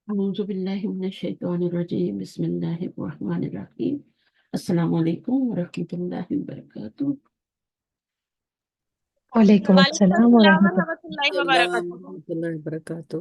أعوذ بالله من الشيطان الرجيم بسم الله الرحمن الرحيم السلام عليكم ورحمة الله وبركاته. وعلیکم وعلیکم السلام السلام ورحمۃ ورحمۃ اللہ وبرکاتہ۔ ورحمۃ اللہ وبرکاتہ۔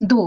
دو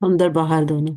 اندر باہر دونوں۔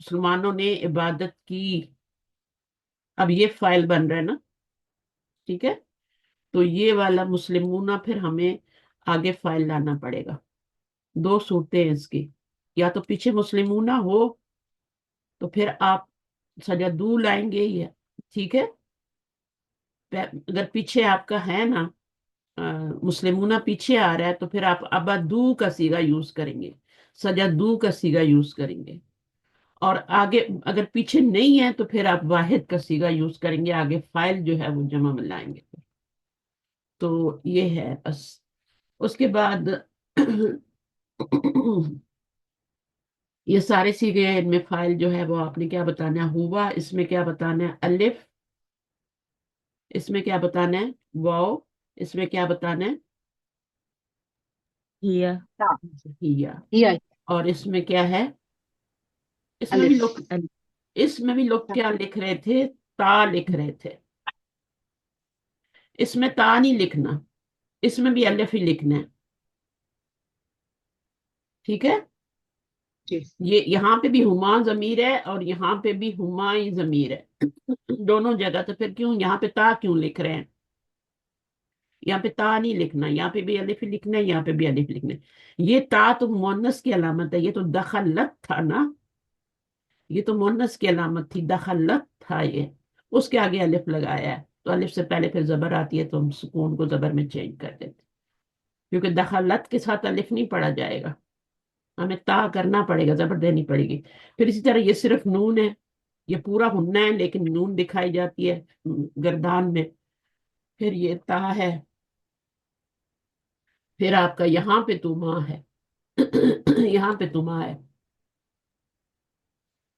مسلمانوں نے عبادت کی. اب یہ فائل بن رہا ہے نا, ٹھیک ہے. تو یہ والا مسلمون پھر ہمیں آگے فائل لانا پڑے گا. دو صورتیں ہیں اس کی, یا تو پیچھے مسلمون ہو تو پھر آپ سجدو لائیں گے, یہ ٹھیک ہے. اگر پیچھے آپ کا ہے نا مسلمون پیچھے آ رہا ہے تو پھر آپ ابدو کا سیگا یوز کریں گے, سجدو کا سیگا یوز کریں گے. اور آگے اگر پیچھے نہیں ہے تو پھر آپ واحد کا سیگا یوز کریں گے, آگے فائل جو ہے وہ جمع میں لائیں گے. تو یہ ہے بس. اس کے بعد یہ سارے سیگے ہیں, ان میں فائل جو ہے وہ آپ نے کیا بتانا ہے, ہوا, اس میں کیا بتانا ہے, الف, اس میں کیا بتانا ہے, واو, اس میں کیا بتانا ہے, ہیا ہیا, یا اور اس میں کیا ہے, اس میں بھی الف. لوگ اس میں بھی لوگ کیا لکھ رہے تھے, تا لکھ رہے تھے. اس میں تا نہیں لکھنا, اس میں بھی الف ہی لکھنا ہے, ٹھیک ہے. جی یہ یہاں پہ بھی ہما ضمیر ہے اور یہاں پہ بھی ہما ہی ضمیر ہے, دونوں جگہ. تو پھر کیوں یہاں پہ تا کیوں لکھ رہے ہیں, یہاں پہ تا نہیں لکھنا, یہاں پہ بھی الف ہی لکھنا ہے, یہاں پہ بھی الف لکھنا ہے. یہ تا تو مونس کی علامت ہے, یہ تو دخلت تھا نا, یہ تو مونس کی علامت تھی, دخلت تھا یہ, اس کے آگے الف لگایا ہے. تو الف سے پہلے پھر زبر آتی ہے تو ہم سکون کو زبر میں چینج کر دیتے, کیونکہ دخلت کے ساتھ الف نہیں پڑھا جائے گا, ہمیں تا کرنا پڑے گا, زبر دینی پڑے گی. پھر اسی طرح یہ صرف نون ہے, یہ پورا ہننا ہے لیکن نون دکھائی جاتی ہے گردان میں. پھر یہ تا ہے, پھر آپ کا یہاں پہ تما ہے, یہاں پہ تما ہے,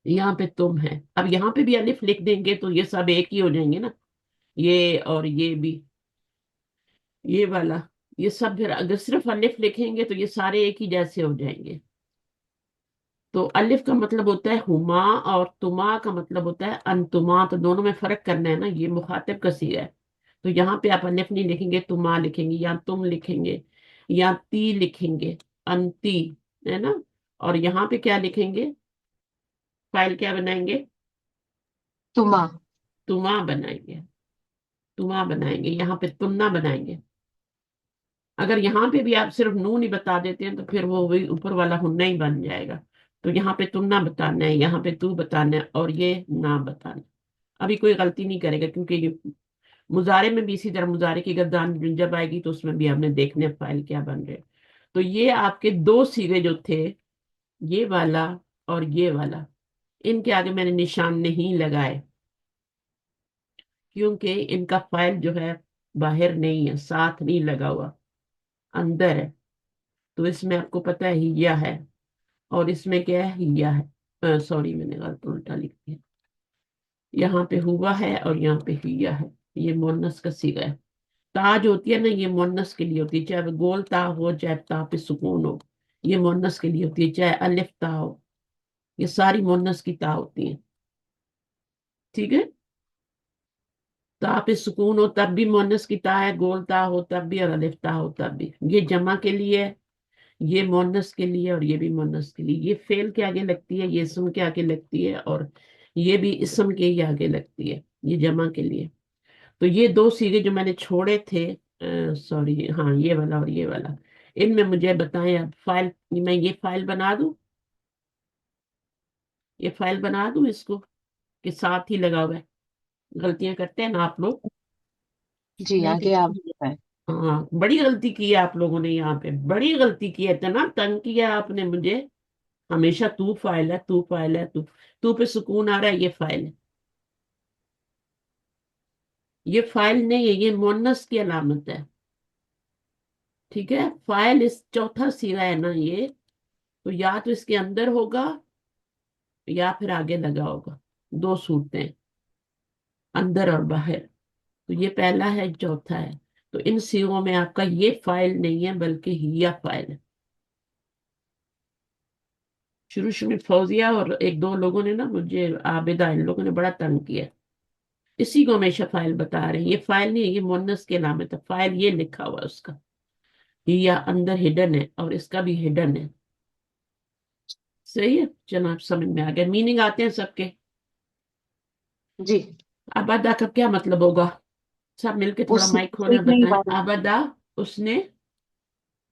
یہاں پہ تم ہے. اب یہاں پہ بھی الف لکھ دیں گے تو یہ سب ایک ہی ہو جائیں گے نا, یہ اور یہ بھی, یہ والا, یہ سب پھر اگر صرف الف لکھیں گے تو یہ سارے ایک ہی جیسے ہو جائیں گے. تو الف کا مطلب ہوتا ہے ہما اور تما کا مطلب ہوتا ہے انتما, تو دونوں میں فرق کرنا ہے نا, یہ مخاطب کا صیغہ ہے. تو یہاں پہ آپ الف نہیں لکھیں گے, تما لکھیں گے, یا تم لکھیں گے, یا تی لکھیں گے, انتی, ہے نا. اور یہاں پہ کیا لکھیں گے, فائل کیا بنائیں گے, تما. تما بنائیں گے, تما بنائیں گے, یہاں پہ تننا بنائیں گے. اگر یہاں پہ بھی آپ صرف نون ہی بتا دیتے ہیں تو پھر وہ وہی اوپر والا ہننا ہی بن جائے گا. تو یہاں پہ تم نہ بتانا ہے, یہاں پہ تو بتانا ہے, اور یہ نہ بتانا. ابھی کوئی غلطی نہیں کرے گا, کیونکہ یہ مضارع میں بھی اسی طرح, مضارع کی گردان جب آئے گی تو اس میں بھی ہم نے دیکھنے فائل کیا بن رہے. تو یہ آپ کے دو سیرے جو تھے, یہ والا اور یہ والا, ان کے آگے میں نے نشان نہیں لگائے, کیونکہ ان کا فائل جو ہے باہر نہیں ہے, ساتھ نہیں لگا ہوا, اندر ہے. تو اس میں آپ کو پتا ہے ہیا ہے, اور اس میں کیا ہے, ہیا ہے, سوری میں نے غلط الٹا لکھ دیا, یہاں پہ ہوا ہے اور یہاں پہ ہیا ہے. یہ مونس کا صیغہ ہے. تا جو ہوتی ہے نا, یہ مونس کے لیے ہوتی ہے, چاہے وہ گول تا ہو چاہے تا پہ سکون ہو, یہ مونس کے لیے ہوتی ہے. چاہے الف تا ہو, یہ ساری مونس کی تا ہوتی ہیں, ٹھیک ہے. تا پہ سکون ہو تب بھی مونس کی تا ہے, گول تا ہو تب بھی, اور الف تا ہو تب بھی. یہ جمع کے لیے, یہ مونس کے لیے, اور یہ بھی مونس کے لیے. یہ فعل کے آگے لگتی ہے, یہ اسم کے آگے لگتی ہے, اور یہ بھی اسم کے ہی آگے لگتی ہے, یہ جمع کے لیے. تو یہ دو سیغے جو میں نے چھوڑے تھے, سوری, ہاں, یہ والا اور یہ والا, ان میں مجھے بتائیں اب فائل, میں یہ فائل بنا دوں, یہ فائل بنا دوں اس کو, کہ ساتھ ہی لگا ہوا ہے. غلطیاں کرتے ہیں نا آپ لوگ. جی آگے آپ بتائیں. ہاں, بڑی غلطی کی ہے آپ لوگوں نے, یہاں پہ بڑی غلطی کی ہے, اتنا تنگ کیا آپ نے مجھے. ہمیشہ تو فائل ہے, تو فائل ہے, تو پہ سکون آ رہا ہے, یہ فائل ہے. یہ فائل نہیں ہے, یہ مونس کی علامت ہے, ٹھیک ہے. فائل اس چوتھا سیرا ہے نا یہ, تو یا تو اس کے اندر ہوگا یا پھر آگے لگا ہوگا. دو صورتیں, اندر اور باہر. تو یہ پہلا ہے, چوتھا ہے. تو ان سیغوں میں آپ کا یہ فائل نہیں ہے بلکہ ہیا فائل ہے. شروع میں فوزیہ اور ایک دو لوگوں نے نا مجھے, عابدہ, ان لوگوں نے بڑا تنگ کیا. اسی کو ہمیشہ فائل بتا رہے ہیں, یہ فائل نہیں ہے, یہ مونس کی علامت ہے. فائل یہ لکھا ہوا ہے اس کا, یا اندر ہڈن ہے, اور اس کا بھی ہڈن ہے. صحیح ہے، جناب سمجھ میں آ گیا، میننگ آتے ہیں سب کے. جی. ابدا کا کیا مطلب ہوگا؟ سب مل کے تھوڑا اس مائک نے کھولیں بتائیں. عبادت ابدا، اس نے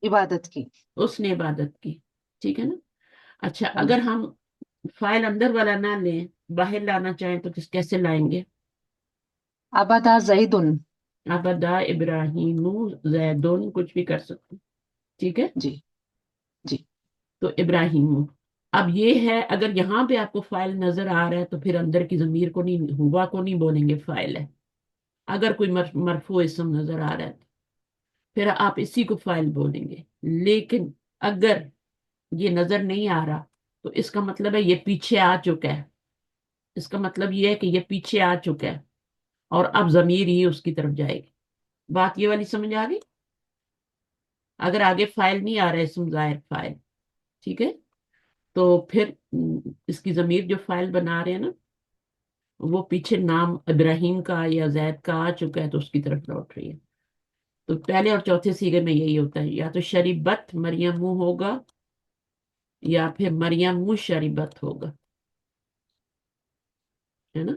عبادت کی. اس نے عبادت کی. ٹھیک ہے نا. اچھا، ہاں اگر جی. ہم فائل اندر والا نہ لیں، باہر لانا چاہیں تو کیسے لائیں گے؟ عبادہ زیدن. ابدا ابراہیم زیدون، کچھ بھی کر سکتے ہیں. ٹھیک ہے. جی. جی. تو ابراہیم، اب یہ ہے اگر یہاں پہ آپ کو فائل نظر آ رہا ہے تو پھر اندر کی ضمیر کو نہیں، ہوا کو نہیں بولیں گے فائل ہے. اگر کوئی مرفوع اسم نظر آ رہا ہے پھر آپ اسی کو فائل بولیں گے. لیکن اگر یہ نظر نہیں آ رہا تو اس کا مطلب ہے یہ پیچھے آ چکا ہے. اس کا مطلب یہ ہے کہ یہ پیچھے آ چکا ہے اور اب ضمیر ہی اس کی طرف جائے گی. بات یہ والی سمجھ آ گئی؟ اگر آگے فائل نہیں آ رہا ہے، اسم ظاہر فائل، ٹھیک ہے، تو پھر اس کی ضمیر جو فائل بنا رہے ہیں نا، وہ پیچھے نام ابراہیم کا یا زید کا آ چکا ہے تو اس کی طرف لوٹ رہی ہے. تو پہلے اور چوتھے سیغے میں یہی ہوتا ہے، یا تو شریبت مریم ہوگا یا پھر مریم شریبت ہوگا، ہے نا.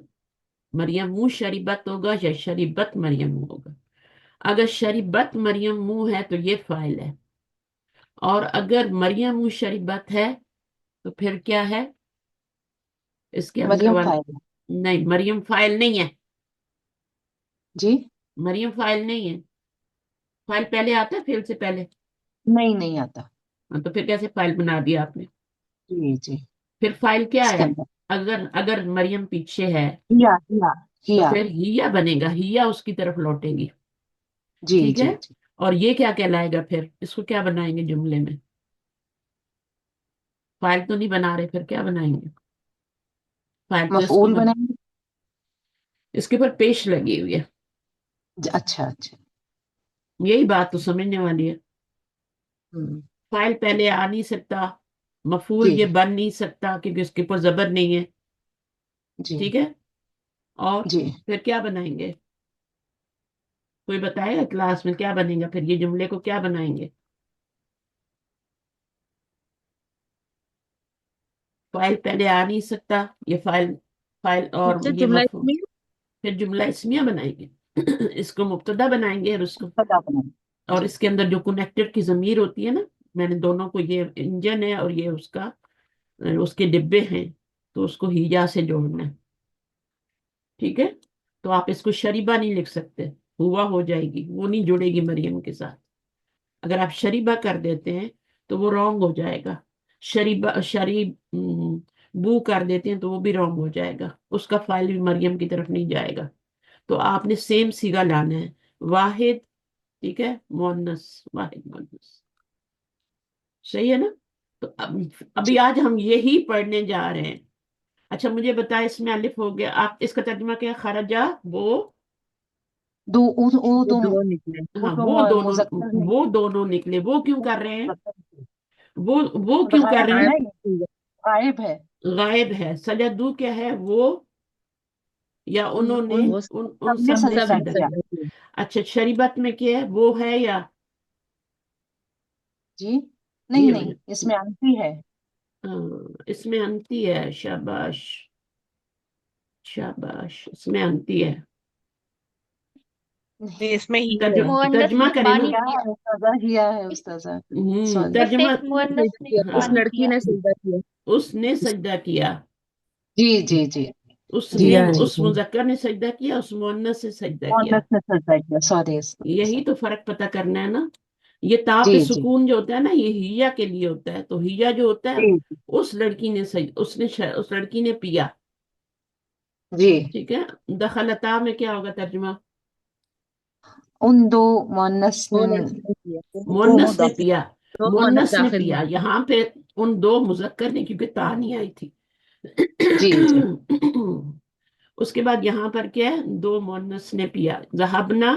مریم شریبت ہوگا یا شریبت مریم ہوگا. اگر شریبت مریم ہے تو یہ فائل ہے، اور اگر مریم شریبت ہے تو پھر کیا ہے اس کے اندر مریم والا؟ فائل. نہیں، مریم فائل نہیں ہے. جی. مریم فائل نہیں ہے. فائل پہلے آتا ہے فیل سے پہلے. نہیں نہیں آتا. ہاں، تو پھر کیسے فائل بنا دیا آپ نے؟ جی. جی. پھر فائل کیا اس کے ہے؟ اندر اگر مریم پیچھے ہے ہیا ہیا تو ہیا. پھر ہیا بنے گا، ہیا اس کی طرف لوٹے گی. جی. ٹھیک جی. ہے. جی. اور یہ کیا کہلائے گا پھر؟ اس کو کیا بنائیں گے جملے میں؟ فائل تو نہیں بنا رہے، پھر کیا بنائیں گے؟ فائل تو اس کو مفعول بنائیں گے. اس کے اوپر پیش لگی ہوئی ہے. اچھا اچھا. یہی بات تو سمجھنے والی ہے. ہوں. فائل پہلے آ نہیں سکتا، مفعول جی. یہ بن نہیں سکتا کیونکہ اس کے اوپر زبر نہیں ہے. جی. ٹھیک ہے. اور جی. پھر کیا بنائیں گے؟ کوئی بتائے گا کلاس میں کیا بنے گا پھر؟ یہ جملے کو کیا بنائیں گے؟ فائل پہلے آ نہیں سکتا، یہ فائل، فائل اور ٹیچر یہ جملہ مفعول. اسمیہ. پھر جملہ اسمیہ بنائیں گے. اس کو مبتدا بنائیں گے، اور اس کو، پتا بنائیں گے. اور جی. اس کے اندر جو کنیکٹر کی ضمیر ہوتی ہے نا، میں نے دونوں کو، یہ انجن ہے اور یہ اس کا، اس کے ڈبے ہیں، تو اس کو ہیجا سے جوڑنا ہے. ٹھیک ہے. تو آپ اس کو شریبہ نہیں لکھ سکتے، ہوا ہو جائے گی، وہ نہیں جڑے گی مریم کے ساتھ. اگر آپ شریبہ کر دیتے ہیں تو وہ رونگ ہو جائے گا. شریبہ، بو کر دیتے ہیں تو وہ بھی رونگ ہو جائے گا، اس کا فائل بھی مریم کی طرف نہیں جائے گا. تو آپ نے سیم سیگا لانا ہے، واحد، ٹھیک ہے، مؤنث، واحد مؤنث. صحیح ہے نا. تو ابھی جی. آج ہم یہی پڑھنے جا رہے ہیں. اچھا مجھے بتائیں، اس میں الف ہو گیا، آپ اس کا ترجمہ کیا؟ خرجہ وہ. دو وہ وہ تو دو نکلے. وہ ہاں، تو وہ دونوں، مذکر نہیں. وہ دونوں نکلے. وہ کیوں کر رہے ہیں؟ مذکر نہیں. وہ اور کیوں کر غائب رہے ہے ہیں؟ نا یہ. غائب ہے. غائب ہے. سجدو کیا ہے؟ وہ یا انہوں نے، ان وہ ان سب نے سب نے سب سجدہ نے سجدہ کیا. کیا. سجدہ کیا. اچھا، شریبت میں کیا ہے؟ وہ ہے یا جی. نہیں یہ نہیں اس میں انتی ہے. اس میں انتی ہے. شاباش، شاباش، اس میں انتی ہے. اس میں ہی ہے. مؤنث ترجمہ نے کریں نا. پانی کیا پیا. ہے استاذہ؟ کیا ہے استاذہ. سوری. بس ترجمہ. ایک مؤنث نے اس ہاں، پانی لڑکی پیا. نے سجدہ کیا. اس نے سجدہ کیا. جی جی جی. اس جی نے، کیا ہے جی. اس مذکر نے سجدہ کیا، اس مؤنث سے سجدہ کیا. مؤنث نے سجدہ کیا. سوری. یہی تو فرق پتہ کرنا ہے نا. یہ تا جی پہ جی سکون جو ہوتا ہے نا، یہ ہیا کے لیے ہوتا ہے. تو ہیا جو ہوتا ہے، جی اس لڑکی نے اس لڑکی نے پیا. جی. ٹھیک ہے. دخلتا میں کیا ہوگا ترجمہ؟ ان دو مؤنث دو لڑکی نے کیا. مؤنث نے پیا. دو مؤنث مؤنث نے داخل پیا. ہوئے. یہاں پہ ان دو مذکر نے، کیونکہ تا نہیں آئی تھی. جی جی. اس کے بعد یہاں پر کیا ہے؟ دو مؤنث نے پیا. ذهبنا،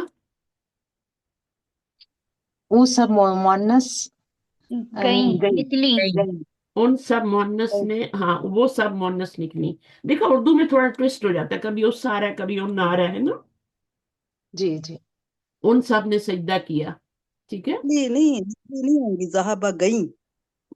وہ سب مؤنث گئی گئی. نکلی. گئی. ان سب مؤنث نے، ہاں وہ سب مؤنث نکلی. دیکھا اردو میں تھوڑا ٹویسٹ ہو جاتا ہے، کبھی اس آ رہا ہے کبھی ان آ رہا ہے نا. جی جی. ان سب نے سجدہ کیا. ٹھیک ہے. نہیں نہیں یہ نہیں ہوں گی، ذہبہ گئیں.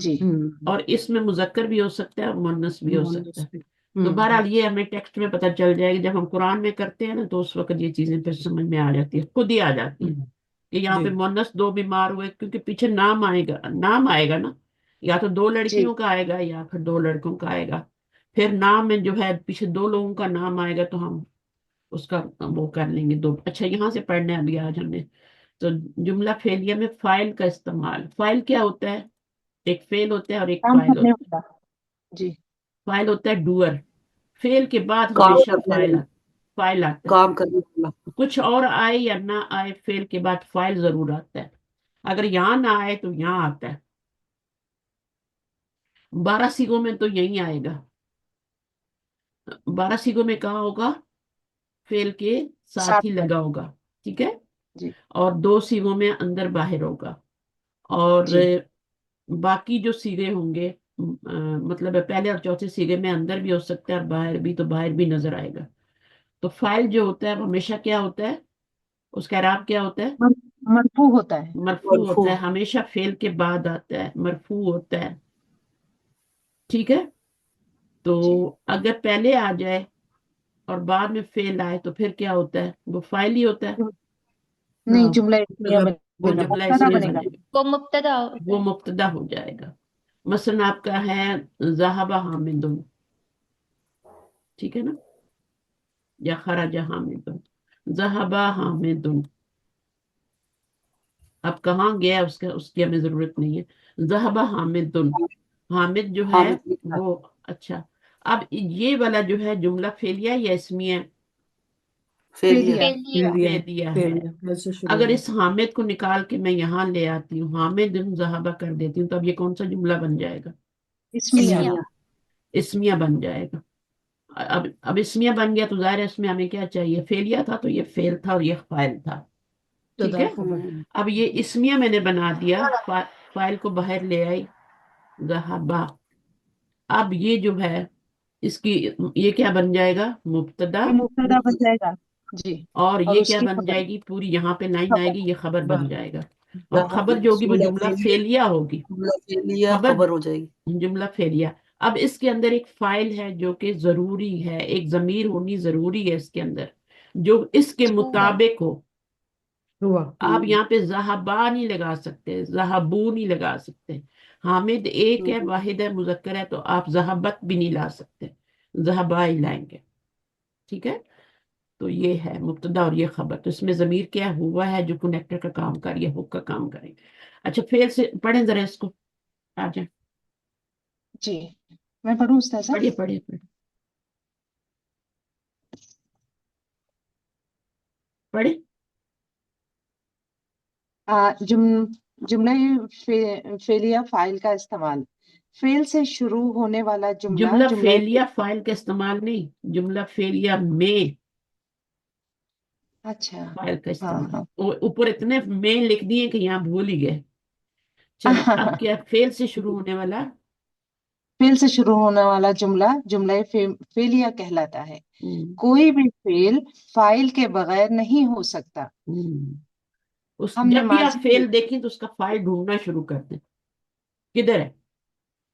جی اور اس میں مذکر بھی ہو سکتا ہے اور مؤنث بھی ہو سکتا ہے. تو ہوں بہرحال یہ ہمیں ٹیکسٹ میں پتہ چل جائے گا. جب ہم قرآن میں کرتے ہیں نا تو اس وقت یہ چیزیں پھر سمجھ میں آ جاتی ہے، خود ہی آ جاتی ہے کہ یہاں پہ جی مؤنث دو بیمار ہوئے، کیونکہ پیچھے نام آئے گا نا، یا تو دو جی لڑکیوں کا آئے گا یا پھر دو لڑکوں کا آئے گا. پھر نام میں جو ہے پیچھے دو لوگوں کا نام آئے گا تو ہم اس کا وہ کر لیں گے دو. اچھا یہاں سے پڑھنے ابھی آج ہم نے تو جملہ فعلیہ میں فائل کا استعمال. فائل کیا ہوتا ہے؟ ایک فعل ہوتا ہے اور ایک کام فائل کرنے ہوتا ہے. والا. جی فائل ہوتا ہے ڈوئر. فعل کے بعد کام ہمیشہ کرنے والا، فائل آتا کام کرنے والا. ہے. کچھ اور آئے یا نہ آئے فعل کے بعد فائل ضرور آتا ہے. اگر یہاں نہ آئے تو یہاں آتا ہے. 12 سیغوں میں تو یہی آئے گا. 12 سیغوں میں کہاں ہوگا؟ فعل کے ساتھ ساتھ ہی میں. لگا ہوگا. ٹھیک ہے. جی اور 2 سیغوں میں اندر باہر ہوگا. اور جی باقی جو سیغے ہوں گے مطلب ہے پہلے اور چوتھے سیغے میں اندر بھی ہو سکتا ہے اور باہر بھی، تو باہر بھی نظر آئے گا. تو فائل جو ہوتا ہے وہ ہمیشہ کیا ہوتا ہے؟ اس کا اعراب کیا ہوتا ہے؟ مرفوع ہوتا ہے. مرفوع ہوتا مرفوع. ہے. ہمیشہ فعل کے بعد آتا ہے، مرفوع ہوتا ہے. ٹھیک ہے. تو جی اگر پہلے آ جائے اور بعد میں فعل آئے تو پھر کیا ہوتا ہے؟ وہ فائل ہی ہوتا ہے. نہیں، ہاں جملہ اسمیہ خبر وہ بن بنے گا، جائے. جملہ مبتدا اسمیہ بنے گا. بنے گا، وہ مبتدا ہوتا وہ ہے. مبتدا ہو جائے گا. مثلا آپ کا ہے ذهب حامد. ٹھیک ہے نا، یا خرج حامد. ذهب حامد. اب کہاں گیا اس کی ہمیں ضرورت نہیں ہے. ذهب حامد. حامد جو ہے حامد لکھا. وہ اچھا. اب یہ والا جو ہے جملہ فعلیہ یا اسمیہ؟ فیلیا. فعلیہ. فعلیہ. فعلیہ ہے. فعلیہ سے شروع اگر ہوگا. اس حامد کو نکال کے میں یہاں لے آتی ہوں، حامد ذهب کر دیتی ہوں، تو اب یہ کون سا جملہ بن جائے گا؟ اسمیہ. اسمیہ. اسمیہ. اسمیہ بن جائے گا. اب اسمیہ بن گیا تو ظاہر ہے اس میں ہمیں کیا چاہیے؟ فعلیہ تھا تو یہ فعل تھا اور یہ فاعل تھا. ٹھیک ابتدا ہے. خبر. اب یہ اسمیہ میں نے بنا دیا، فاعل کو باہر لے آئی ذهب. اب یہ جو ہے اس کی یہ کیا بن جائے گا؟ مبتدا. یہ مبتدا بن جائے گا. جی اور اور یہ اس کیا کی بن خبر. جائے گی؟ پوری یہاں پہ لائن آئے خبر. گی، یہ خبر بن خبر. جائے گا. اور خبر جو ہوگی وہ جملہ جملہ فعلیہ، فعلیہ ہوگی. جملہ فعلیہ خبر خبر ہو جائے گی. جملہ فعلیہ. اب اس کے اندر ایک فائل ہے جو کہ ضروری ہے، ایک ضمیر ہونی ضروری ہے اس کے اندر جو اس کے ہوا. مطابق ہو. ہوا. آپ یہاں پہ ذہبا نہیں لگا سکتے، ذہبو نہیں لگا سکتے. حامد ایک ہے، واحد ہے، مذکر ہے، تو آپ ذہبت بھی نہیں لا سکتے، ذہبا ہی لائیں گے. ٹھیک ہے. تو یہ ہے مبتدا اور یہ خبر. تو اس میں ضمیر کیا ہوا ہے جو کنیکٹر کا کام کر یہ ہک کا کام کرے. اچھا فعل سے پڑھیں ذرا اس کو. آ جائیں جی میں پڑھوں استاذہ. پڑھیے پڑھیے پڑھیے پڑھیں. جملہ فعلیہ فاعل کا استعمال. فعل سے شروع ہونے والا جملہ جملہ جملہ فعلیہ فاعل کا استعمال نہیں، جملہ فعلیہ میں اچھا. فاعل کا ہاں استعمال. ہاں. اوپر اتنے میں لکھ دیے کہ یہاں بھول ہی گئے. چلیں اب کیا فعل سے شروع ہونے والا؟ فعل سے شروع ہونے والا جملہ جملہ فعلیہ کہلاتا ہے. ہم، کوئی بھی فعل فاعل کے بغیر نہیں ہو سکتا. ہم۔ ہم نے جب بھی ماضی آپ فعل دیکھیں تو اس کا فاعل ڈھونڈنا شروع کر دیں. کدھر ہے؟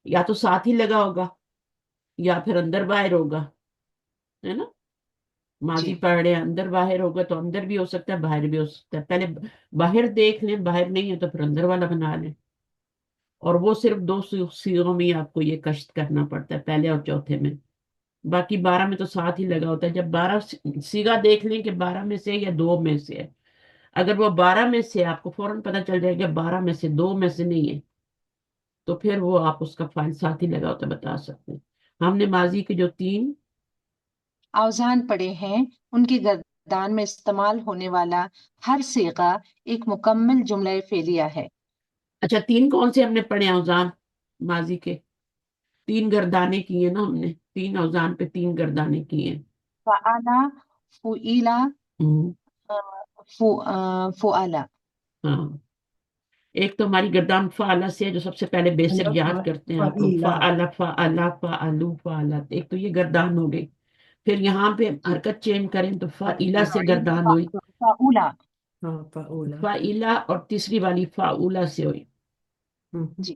یا تو ساتھ ہی لگا ہوگا یا پھر اندر باہر ہوگا، ہے نا. جی ماضی پڑھ رہے ہیں، اندر باہر ہوگا تو اندر بھی ہو سکتا ہے باہر بھی ہو سکتا ہے. پہلے باہر دیکھ لیں، باہر نہیں ہے تو پھر اندر والا بنا لیں. اور وہ صرف 2 سیغوں میں ہی آپ کو یہ کشت کرنا پڑتا ہے، پہلے اور چوتھے میں. باقی 12 میں تو ساتھ ہی لگا ہوتا ہے. جب 12 سیغہ دیکھ لیں کہ 12 میں سے یا 2 میں سے ہے، اگر وہ 12 میں سے آپ کو فوراً پتہ چل جائے کہ 12 میں سے 2 میں سے نہیں ہے تو پھر وہ آپ اس کا فائل ساتھ ہی لگا ہوتا ہے بتا سکتے ہیں. ہم نے ماضی کے جو 3 اوزان پڑھے ہیں ان کی گردان میں استعمال ہونے والا ہر صیغہ ایک مکمل جملہ فعلیہ ہے. اچھا 3 کون سے ہم نے پڑھے اوزان ماضی کے؟ 3 گردانے کیے نا ہم نے، 3 اوزان پہ 3 گردانے کیے. فعلا، فعیلا، ہم، فعلا. ہاں. ایک تو ہماری گردان فعلا سے ہے جو سب سے پہلے بیسک یاد کرتے ہیں آپ لوگ، فعیلا. فعلا فعلا فعلو فعلت. ایک تو یہ گردان ہو گئی. پھر یہاں پہ حرکت چینج کریں تو فعیلا سے گردان ہوئی، فعولا. ہاں فعولا. فعیلا، اور تیسری والی فعولا سے ہوئی. ہم، جی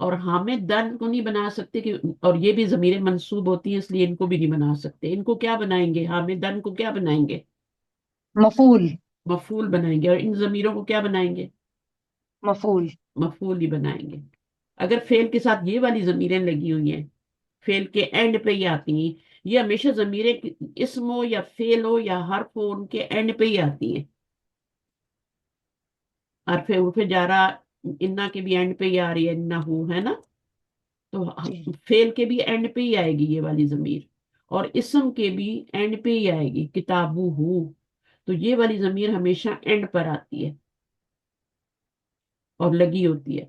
اور حامد دن کو نہیں بنا سکتے کہ، اور یہ بھی ضمیریں منصوب ہوتی ہیں اس لیے ان کو بھی نہیں بنا سکتے. ان کو کیا بنائیں گے؟ حامد دن کو کیا بنائیں گے؟ مفعول. مفعول بنائیں گے. اور ان ضمیروں کو کیا بنائیں گے؟ مفعول. مفعول ہی بنائیں گے. اگر فعل کے ساتھ یہ والی ضمیریں لگی ہوئی ہیں، فعل کے اینڈ پہ ہی آتی ہیں، یہ ہمیشہ ضمیریں اسم ہو یا فعل ہو یا حرف ہو، ان کے اینڈ پہ ہی آتی ہیں. حرف عرف جارہ انا کے بھی اینڈ پہ ہی آ رہی ہے، انہو ہے نا. تو جی. فعل کے بھی اینڈ پہ ہی آئے گی یہ والی ضمیر، اور اسم کے بھی اینڈ پہ ہی آئے گی، کتابو ہو. تو یہ والی ضمیر ہمیشہ اینڈ پر آتی ہے اور لگی ہوتی ہے.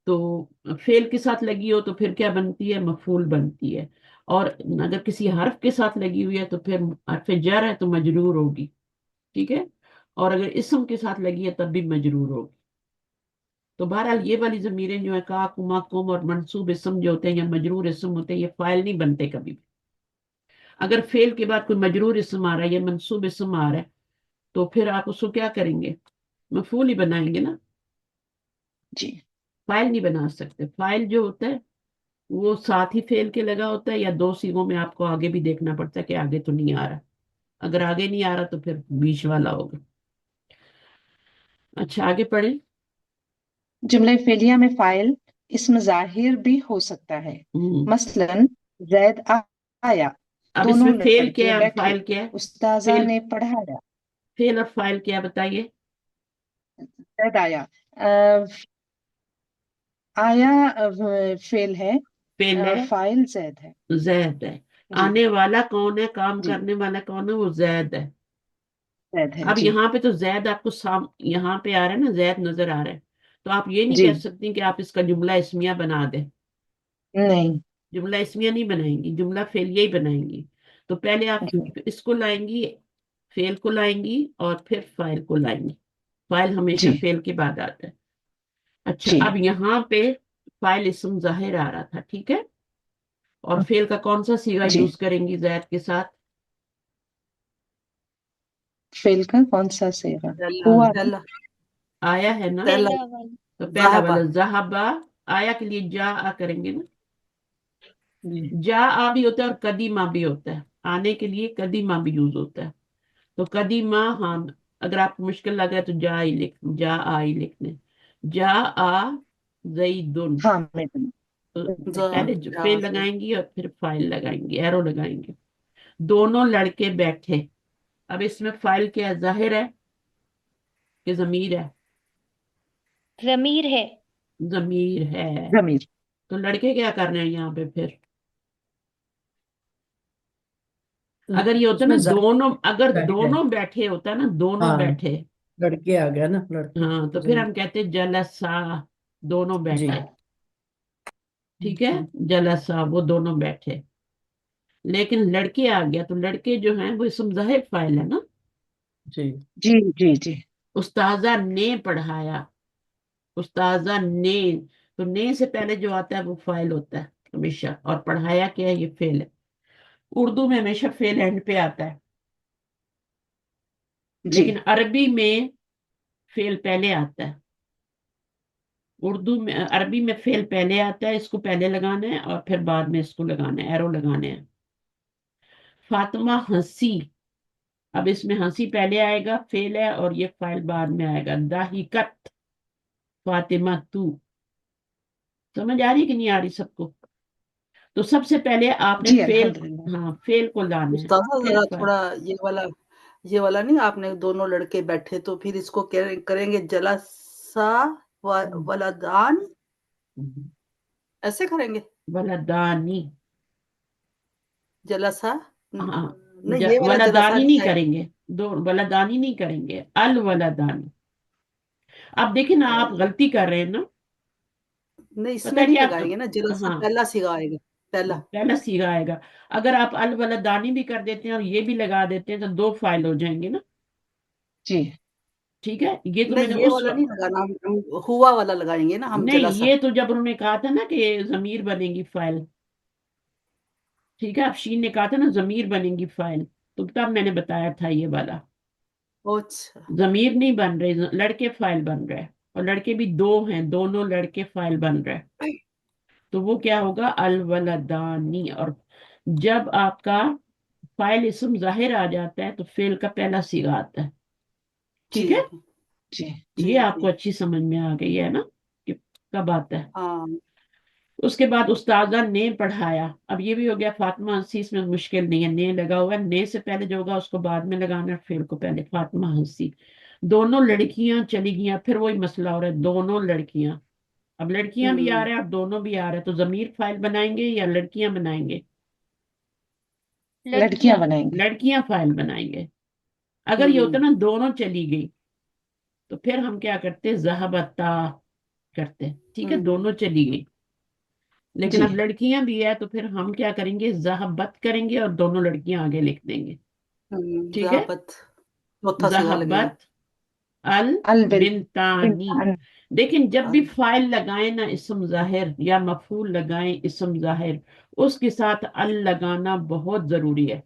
تو فعل کے ساتھ لگی ہو تو پھر کیا بنتی ہے؟ مفعول بنتی ہے. اور اگر کسی حرف کے ساتھ لگی ہوئی ہے تو پھر حرف جر ہے تو مجرور ہوگی. ٹھیک ہے. اور اگر اسم کے ساتھ لگی ہے تب بھی مجرور ہوگی. تو بہرحال یہ والی ضمیریں جو ہے کا، کما، کم اور منصوب اسم جو ہوتے ہیں یا مجرور اسم ہوتے ہیں، یہ فاعل نہیں بنتے کبھی بھی. اگر فعل کے بعد کوئی مجرور اسم آ رہا ہے یا منصوب اسم آ رہا ہے تو پھر آپ اس کو کیا کریں گے؟ مفعول ہی بنائیں گے نا. جی. فاعل نہیں بنا سکتے. فاعل جو ہوتا ہے وہ ساتھ ہی فعل کے لگا ہوتا ہے یا دو سیغوں میں. آپ کو آگے بھی دیکھنا پڑتا ہے کہ آگے تو نہیں آ رہا. اگر آگے نہیں آ رہا تو پھر بیچ والا ہوگا. اچھا آگے پڑھیں. جملہ فعلیہ میں فاعل اسم ظاہر بھی ہو سکتا ہے. ہم، مثلا زید آیا، اب اس دونوں میں فعل لڑکے کیا ہے، بیٹھے، فاعل کیا ہے؟ استاذہ فعل نے پڑھایا. فعل اور فاعل کیا بتائیے؟ زید آیا. آیا فعل ہے، فعل ہے، فاعل زید ہے. زید ہے. جی. آنے والا کون ہے؟ کام جی کرنے والا کون ہے؟ وہ زید ہے. زید ہے. اب جی. یہاں پہ تو زید آپ کو یہاں پہ آ رہا ہے نا، زید نظر آ رہا ہے. تو آپ یہ نہیں جی. کہہ سکتی کہ آپ اس کا جملہ اسمیہ بنا دیں. نہیں. جملہ اسمیہ نہیں بنائیں گی، جملہ فعلیہ ہی بنائیں گی. تو پہلے آپ جی. اس کو لائیں گی، فعل کو لائیں گی، اور پھر فاعل کو لائیں گی. فاعل ہمیشہ جی. فعل کے بعد آتا ہے. اچھا جی. اب یہاں پہ فاعل اسم ظاہر آ رہا تھا. ٹھیک ہے. اور فعل کا کون سا صیغہ جی. یوز کریں گی زید کے ساتھ؟ فعل کا کون سا صیغہ؟ تلا ہوا. تلا آیا ہے نا. تلا پہلا والا. تو پہلا ذهب. والا ذہبا. آیا کے لیے جا آ کریں گے نا. جی. جا آ بھی ہوتا ہے اور قدیمہ بھی ہوتا ہے. آنے کے لیے قدیمہ بھی یوز ہوتا ہے. تو قدیمہ، ہاں اگر آپ کو مشکل لگ رہا ہے تو جا ہی لکھ، جا آ ہی لکھ لیں. جا آ زیدن. ہاں میں تو ذهب پہلے جا فعل سے. لگائیں گی اور پھر فاعل لگائیں گے، ایرو لگائیں گے. دونوں لڑکے بیٹھے. اب اس میں فاعل کیا ہے؟ ظاہر ہے کہ ضمیر ہے؟ ضمیر ہے. ضمیر ہے. ضمیر. تو لڑکے کیا کر رہے ہیں یہاں پہ پھر؟ اگر یہ اس ہوتا میں نا ظاہر دونوں، اگر ہے. دونوں بیٹھے ہوتا نا، دونوں ہاں بیٹھے، لڑکے آ گیا نا، لڑکے. ہاں تو پھر ہم کہتے جلسا، دونوں جی. بیٹھے. ٹھیک ہے. جلسا وہ دونوں بیٹھے. لیکن لڑکے آ گیا تو لڑکے جو ہیں وہ اسم ظاہر فاعل ہے نا. جی. جی. جی. جی. استاذہ نے پڑھایا. استاذہ نے، تو نے سے پہلے جو آتا ہے وہ فاعل ہوتا ہے ہمیشہ، اور پڑھایا کیا ہے؟ یہ فعل ہے. اردو میں ہمیشہ فعل اینڈ پہ آتا ہے، جی. لیکن عربی میں فعل پہلے آتا ہے. اردو میں، عربی میں فعل پہلے آتا ہے، اس کو پہلے لگانا ہے اور پھر بعد میں اس کو لگانا ہے، ایرو لگانے ہیں. فاطمہ ہنسی. اب اس میں ہنسی پہلے آئے گا، فعل ہے، اور یہ فاعل بعد میں آئے گا. ضاحکت فاطمہ تو. سمجھ آ رہی کہ نہیں آ رہی سب کو؟ تو سب سے پہلے آپ نے جی فعل، الحمدللہ. ہاں فعل کو لانا ہے، استاذہ پھر ذرا فاعل. تھوڑا یہ والا نہیں، آپ نے دونوں لڑکے بیٹھے تو پھر اس کو کریں گے جلسہ ولدان، ایسے کریں گے. ولدانی. جلسہ ہاں نہیں، یہ والا جلسہ ولدانی نہیں نہیں آئے کریں گے، دو ولدانی نہیں کریں گے، الولدانی. اب دیکھیں نا آپ گا. غلطی کر رہے ہیں نا. نہیں اس پتہ میں ہے نہیں کیا؟ لگائیں گے نا، جلسہ ہاں پہلا سیگا آئے گا. پہلا پہلا سیگا آئے گا. اگر آپ الولدانی بھی کر دیتے ہیں اور یہ بھی لگا دیتے ہیں تو دو فائل ہو جائیں گے نا. جی. ٹھیک ہے. یہ تو میں نے نہیں، یہ اس والا وقت، نہیں لگانا، ہم ہوا والا لگائیں گے نا، ہم نہیں جلسہ. یہ تو جب انہوں نے کہا تھا نا کہ ضمیر بنے گی فائل. ٹھیک ہے. افشین نے کہا تھا نا ضمیر بنے گی فائل، تو تب میں نے بتایا تھا یہ والا. اچھا. ضمیر نہیں بن رہے، لڑکے فائل بن رہے، اور لڑکے بھی دو ہیں، دونوں لڑکے فائل بن رہے. تو وہ کیا ہوگا الولدانی. اور جب آپ کا فاعل اسم ظاہر آ جاتا ہے تو فعل کا پہلا صیغہ آتا ہے. ٹھیک ہے، جی جی جی یہ آپ جی کو اچھی سمجھ میں آ گئی ہے نا کہ کب آتا ہے. ہاں اس کے بعد استاذہ نے پڑھایا. اب یہ بھی ہو گیا فاطمہ ہنسی، اس میں مشکل نہیں ہے، نے لگا ہوا ہے، نے سے پہلے جو ہوگا اس کو بعد میں لگانا ہے، فعل کو پہلے. فاطمہ ہنسی. دونوں لڑکیاں چلی گئیں. پھر وہی مسئلہ ہو رہا ہے، دونوں لڑکیاں. اب لڑکیاں بھی آ رہے ہیں اور دونوں بھی آ رہے ہیں، تو ضمیر فاعل بنائیں گے یا لڑکیاں بنائیں گے؟ لڑکیاں بنائیں گے. لڑکیاں فاعل بنائیں گے. اگر یہ ہوتا ہوں نا دونوں چلی گئی تو پھر ہم کیا کرتے، ذہبتا کرتے. ٹھیک ہے، ہوں دونوں چلی گئی. لیکن جی اب لڑکیاں بھی ہے تو پھر ہم کیا کریں گے، ذہبت کریں گے اور دونوں لڑکیاں آگے لکھ دیں گے. ٹھیک ہے، ذہبت چوتھا صیغہ لگے گا. ذہبت البنتانی. البنت. لیکن جب بھی ال- فاعل لگائیں نا اسم ظاہر یا مفعول لگائیں اسم ظاہر، اس کے ساتھ ال لگانا بہت ضروری ہے.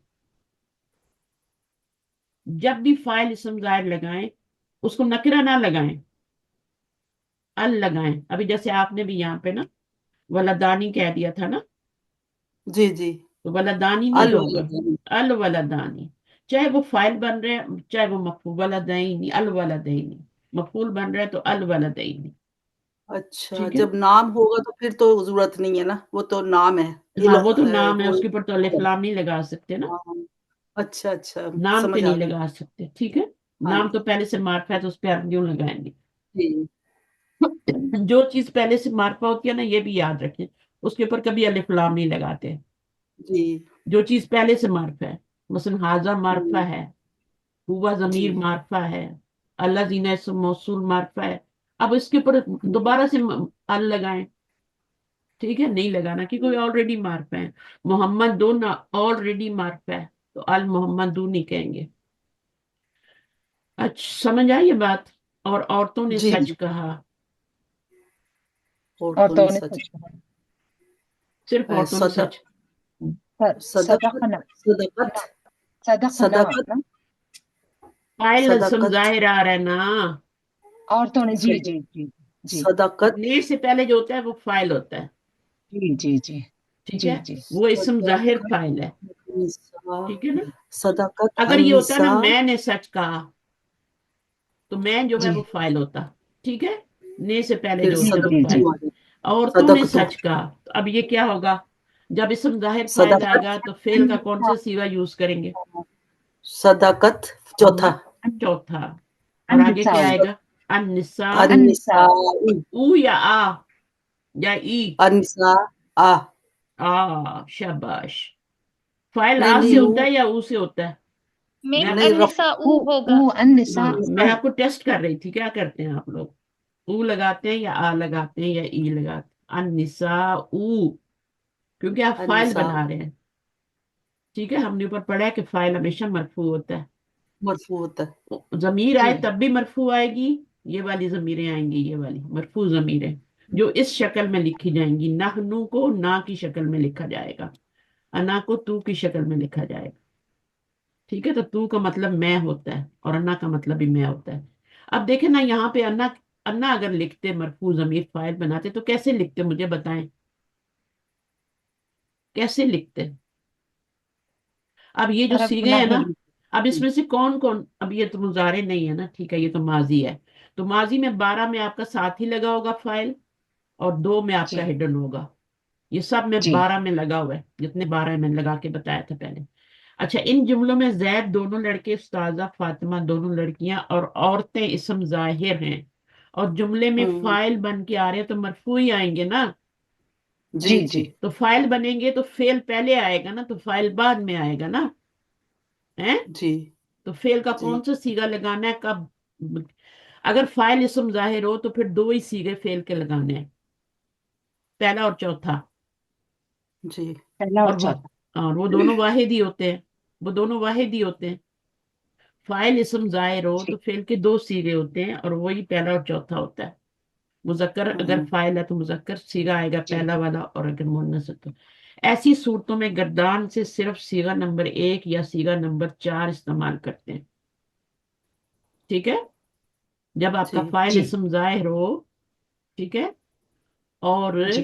جب بھی فاعل اسم ظاہر لگائیں اس کو نکرہ نہ لگائیں، ال لگائیں. ابھی جیسے آپ نے بھی یہاں پہ نا ولدانی کہہ دیا تھا نا، جی جی تو ولدانی نہیں ہوگا، الولدانی. الولدانی. چاہے وہ فاعل بن رہے ہیں چاہے وہ مفعول، ولدین الولدین. مفعول بن رہا ہے تو الولدین. اچھا ٹھیک ہے، جب نام ہوگا تو پھر تو ضرورت نہیں ہے نا، وہ تو نام ہے. ہاں وہ تو نام ہے، وہ اس کے اوپر تو الف لام نہیں لگا سکتے نا. ہاں اچھا اچھا نام پہ سمجھ آ نہیں گئی. لگا سکتے. ٹھیک ہے، ہاں نام تو پہلے سے معرفہ ہے تو اس پہ آپ کیوں لگائیں گے. جی جو چیز پہلے سے معرفہ ہوتی ہے نا، یہ بھی یاد رکھیں، اس کے اوپر کبھی الف لام نہیں لگاتے. جی جو چیز پہلے سے معرفہ ہے، مثلا حاضہ معرفہ ہوں، ہے، ہوا جی ضمیر معرفہ ہے، اللہ زینہ اسم موصول معرفہ ہے. اب اس کے اوپر دوبارہ سے ال لگائیں. ٹھیک ہے، نہیں لگانا کہ کوئی آلریڈی معرفہ ہے. محمد دو نہ آلریڈی معرفہ ہے تو ال محمد دو نہیں کہیں گے. اچھا سمجھ آئی یہ بات. اور عورتوں نے جی سچ کہا. عورتوں نے عورتوں نے سچ سچ کہا. صرف عورتوں نے صدق سچ. صدق صدقنا. صدقت صدقنا صدقت نا. فاعل اسم صدقت ظاہر آ رہا ہے نا. عورتوں نے، جی صد- جی جی جی صدقت نے سے پہلے جو ہوتا ہے وہ فاعل ہوتا ہے. جی جی جی ٹھیک جی ہے، جی وہ اسم ظاہر صدقت فاعل ہے. النساء ٹھیک ہے نا. صدقت اگر یہ ہوتا نا النساء میں نے سچ کہا تو میں جو ہے جی وہ فاعل ہوتا. ٹھیک ہے، نے سے پہلے پھر جو جی ہوتا ہے وہ جی صدقت جی فاعل. والے عورتوں نے صدقتو سچ کہا تو اب یہ کیا ہوگا، جب اسم ظاہر فاعل آئے صدقت گا تو فعل کا کون سا سیغہ یوز کریں گے؟ صدقت چوتھا چوتھا. اور آگے النساء. کیا آئے گا، النساء. النساء. النساء او یا آ یا ای؟ النساء شاباش. فاعل نہیں آ سے نہیں ہوتا ہے یا او سے ہوتا ہے؟ میم نہیں رف النساء او ہوگا. النساء. میں آپ کو ٹیسٹ کر رہی تھی، کیا کرتے ہیں آپ لوگ، او لگاتے ہیں یا آ لگاتے ہیں یا ای لگاتے ہیں؟ النساء، کیونکہ آپ فاعل النساء بنا رہے ہیں. ٹھیک ہے، ہم نے اوپر پڑھا ہے کہ فاعل ہمیشہ مرفوع ہوتا ہے. مرفوع ہوتا ہے. ضمیر جی آئے تب بھی مرفوع آئے گی. یہ والی ضمیریں آئیں گی، یہ والی مرفوع ضمیریں جو اس شکل میں لکھی جائیں گی. نحنو کو نا کی شکل میں لکھا جائے گا، انا کو تو کی شکل میں لکھا جائے گا. ٹھیک ہے، تو کا مطلب میں ہوتا ہے اور انا کا مطلب بھی میں ہوتا ہے. اب دیکھیں نا یہاں پہ انا، انا اگر لکھتے مرفوع ضمیر فاعل بناتے تو کیسے لکھتے، مجھے بتائیں کیسے لکھتے. اب یہ جو طرف سیغے ہیں نا، نہیں. اب اس میں سے کون کون، اب یہ تو مضارع نہیں ہے نا، ٹھیک ہے، یہ تو ماضی ہے. تو ماضی میں 12 میں آپ کا ساتھ ہی لگا ہوگا فاعل اور 2 میں آپ جی کا ہڈن ہوگا. یہ سب میں جی 12 میں لگا ہوا ہے، جتنے 12 میں لگا کے بتایا تھا پہلے. اچھا، ان جملوں میں زید دونوں لڑکے، استاذہ فاطمہ دونوں لڑکیاں اور عورتیں اسم ظاہر ہیں اور جملے میں ہوں فاعل بن کے آ رہے ہیں تو مرفوع ہی آئیں گے نا. جی جی جی جی تو فاعل بنیں گے تو فعل پہلے آئے گا نا، تو فاعل بعد میں آئے گا نا. ہیں؟ جی تو فعل کا جی کون سا سیغہ لگانا ہے کب، اگر فاعل اسم ظاہر ہو تو پھر 2 ہی سیغے فعل کے لگانے ہیں، پہلا اور چوتھا. جی پہلا اور اور وہ، چوتھا. اور وہ دونوں واحد ہی ہوتے ہیں، وہ دونوں واحد ہی ہوتے ہیں. فاعل اسم ظاہر ہو جی تو فعل کے 2 سیغے ہوتے ہیں اور وہی پہلا اور چوتھا ہوتا ہے. مذکر اگر ہوں فاعل ہے تو مذکر سیغہ آئے گا جی پہلا والا، اور اگر مؤنث ہے تو. ایسی صورتوں میں گردان سے صرف سیغہ نمبر 1 یا سیغہ نمبر 4 استعمال کرتے ہیں. ٹھیک ہے، جب آپ کا جی فاعل جی اسم ظاہر ہو، ٹھیک ہے، اور جی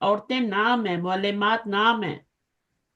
عورتیں نام ہے، معلمات نام ہے.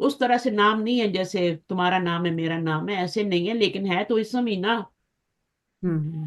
اس طرح سے نام نہیں ہے جیسے تمہارا نام ہے میرا نام ہے، ایسے نہیں ہے، لیکن ہے تو اسم ہی نا.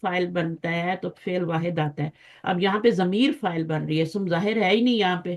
فائل بنتا ہے تو فعل واحد آتا ہے. اب یہاں پہ ضمیر فائل بن رہی ہے، اسم ظاہر ہے ہی نہیں یہاں پہ،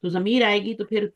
تو ضمیر آئے گی تو پھر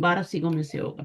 12 صیغوں میں سے ہوگا.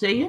صحیح ہے.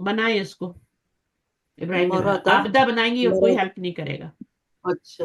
بنائیں اس کو. ابراہیم مردا آبدہ بنائیں گی اور کوئی مرد ہیلپ نہیں کرے گا. اچھا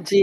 جی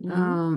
ہم،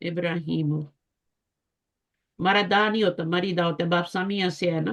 ابراہیم مردا نہیں ہوتا، مریدا ہوتا ہے، باپ سامیہ سے ہے نا.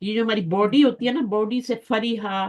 یہ جو ہماری باڈی ہوتی ہے نا، باڈی سے فریحہ،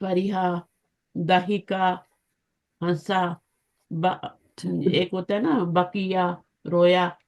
فریحہ، دہیکا، ہنسا، ایک ہوتا ہے نا بقیہ، رویا.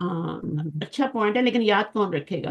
ہاں، اچھا پوائنٹ ہے لیکن یاد کون رکھے گا.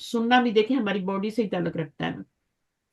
سننا بھی دیکھیں ہماری باڈی سے ہی تعلق رکھتا ہے نا.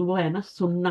وہ ہے نا سننا،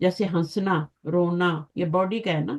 جیسے ہنسنا، رونا، یہ باڈی کا ہے نا،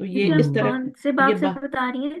تو یہ یہ اس آپ طرح کون سے یہ باپ سے بتا رہی ہیں؟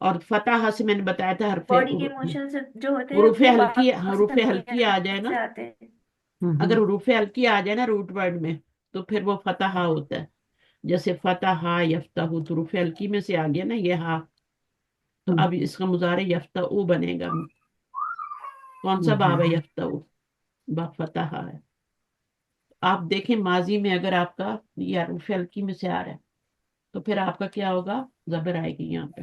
اور فتح سے میں نے بتایا تھا باڈی کے ایموشنز جو ہوتے ہیں حروف وہ ہلکی، باپ حروف سمیع ہلکی آ جائے نا، سے آتے ہیں. اگر حروف ہلکی آ جائے نا روٹ ورڈ میں تو پھر وہ فتح ہوتا ہے. جیسے فتح یفتح، تو حروف ہلکی میں سے آ گیا نا یہ ہا، تو اب اس کا مضارع یفتح بنے گا. کون سا باب ہے یفتح؟ باب فتح ہے. آپ دیکھیں ماضی میں اگر آپ کا یہ حروف ہلکی میں سے آ رہا ہے تو پھر آپ کا کیا ہوگا، زبر آئے گی یہاں پہ،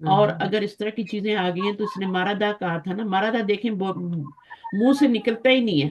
اور اگر اس طرح کی چیزیں آ گئی ہیں تو اس نے مارادہ کہا تھا نا، مارادہ دیکھیں منہ سے نکلتا ہی نہیں ہے،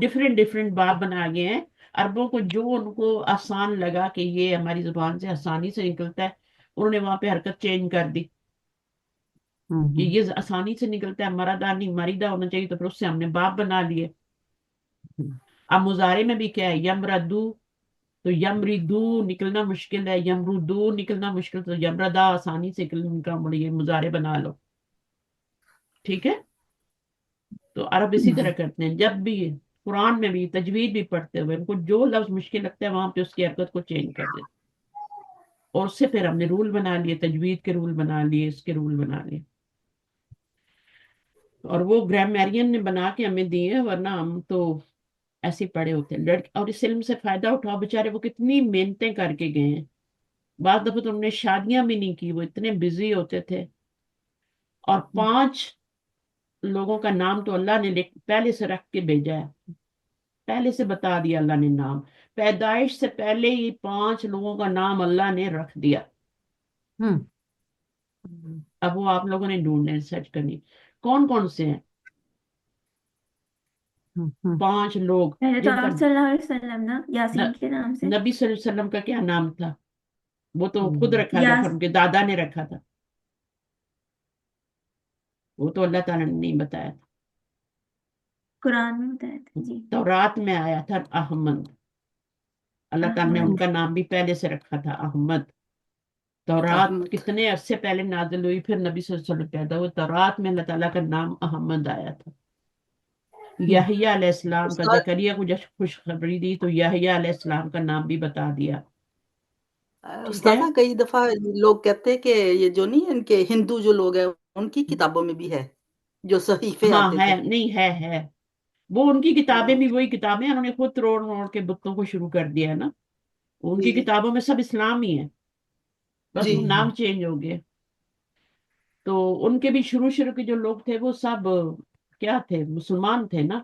ڈفرینٹ ڈفرینٹ باب بنا گئے ہیں. عربوں کو جو ان کو آسان لگا کہ یہ ہماری زبان سے آسانی سے نکلتا ہے، انہوں نے وہاں پہ حرکت چینج کر دی کہ یہ آسانی سے نکلتا ہے، مرادہ نہیں مریدہ ہونا چاہیے، تو پھر اس سے ہم نے باب بنا لیے. اب مضارع میں بھی کیا ہے، یمردو، تو یمردو نکلنا مشکل ہے، یمردو نکلنا مشکل، تو یمردا آسانی سے نکلنا بڑی ہے، مضارع بنا لو. ٹھیک ہے. تو عرب اسی طرح کرتے ہیں، جب بھی قرآن میں بھی تجوید بھی پڑھتے ہوئے ان کو جو لفظ مشکل لگتا ہے وہاں پہ اس کی حرکت کو چینج کر دیتے، اور اس سے پھر ہم نے رول بنا لیے، تجوید کے رول بنا لیے، اس کے رول بنا لیے. اور وہ گرامیرین نے بنا کے ہمیں دیے، ورنہ ہم تو ایسے ہی پڑے ہوتے ہیں. اور اس علم سے فائدہ اٹھاؤ، بیچارے وہ کتنی محنتیں کر کے گئے ہیں. بعض دفعہ تو انہوں نے شادیاں بھی نہیں کی، وہ اتنے بزی ہوتے تھے. اور 5 لوگوں کا نام تو اللہ نے پہلے سے رکھ کے بھیجا ہے، پہلے سے بتا دیا اللہ نے نام، پیدائش سے پہلے ہی 5 لوگوں کا نام اللہ نے رکھ دیا. اب وہ آپ لوگوں نے ڈھونڈنے، سرچ کرنی کون کون سے ہیں. 5 لوگ پہلے تو جن کا آپ صلی اللہ علیہ وسلم نا یاسین کے نام سے. نبی صلی اللہ علیہ وسلم کا کیا نام تھا، وہ تو خود رکھا تھا، یاس ان کے دادا نے رکھا تھا، وہ تو اللہ تعالیٰ نے نہیں بتایا تھا. قرآن میں بتایا تھا جی. تورات میں آیا تھا احمد، اللہ تعالیٰ نے ان احمد. کا نام بھی پہلے سے رکھا تھا احمد. تورات احمد کتنے عرصے پہلے نازل ہوئی، پھر نبی صلی اللہ علیہ وسلم پیدا ہوئے، تورات میں اللہ تعالیٰ کا نام احمد آیا تھا. یحییٰ علیہ السلام کا، استاد زکریا کو جب خوشخبری دی تو یحییٰ علیہ السلام کا نام بھی بتا دیا. ٹھیک ہے. استاذہ کئی دفعہ لوگ کہتے ہیں کہ یہ جو نہیں ان کے ہندو جو لوگ ہیں ان کی کتابوں میں بھی ہے جو صحیفے ہاں آتے ہے، تھے. نہیں ہے. وہ ان کی کتابیں ہاں بھی وہی کتابیں ہیں، انہوں نے خود توڑ موڑ کے بتوں کو شروع کر دیا ہے نا. ان جی کی کتابوں میں سب اسلام ہی ہے، بس جی وہ نام چینج ہو گئے. تو ان کے بھی شروع کے جو لوگ تھے وہ سب کیا تھے، مسلمان تھے نا.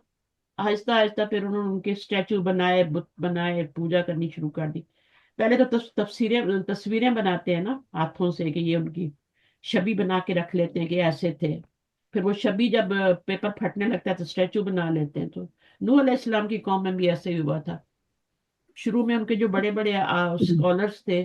آہستہ آہستہ پھر انہوں نے ان کے اسٹیچو بنائے، بت بنائے، پوجا کرنی شروع کر دی. پہلے تو تصویریں بناتے ہیں نا ہاتھوں سے کہ یہ ان کی شبی بنا کے رکھ لیتے ہیں کہ ایسے تھے. پھر وہ شبی جب پیپر پھٹنے لگتا ہے تو اسٹیچو بنا لیتے ہیں. تو نوح علیہ السلام کی قوم میں بھی ایسے ہی ہوا تھا. شروع میں ان کے جو بڑے بڑے اسکالرس تھے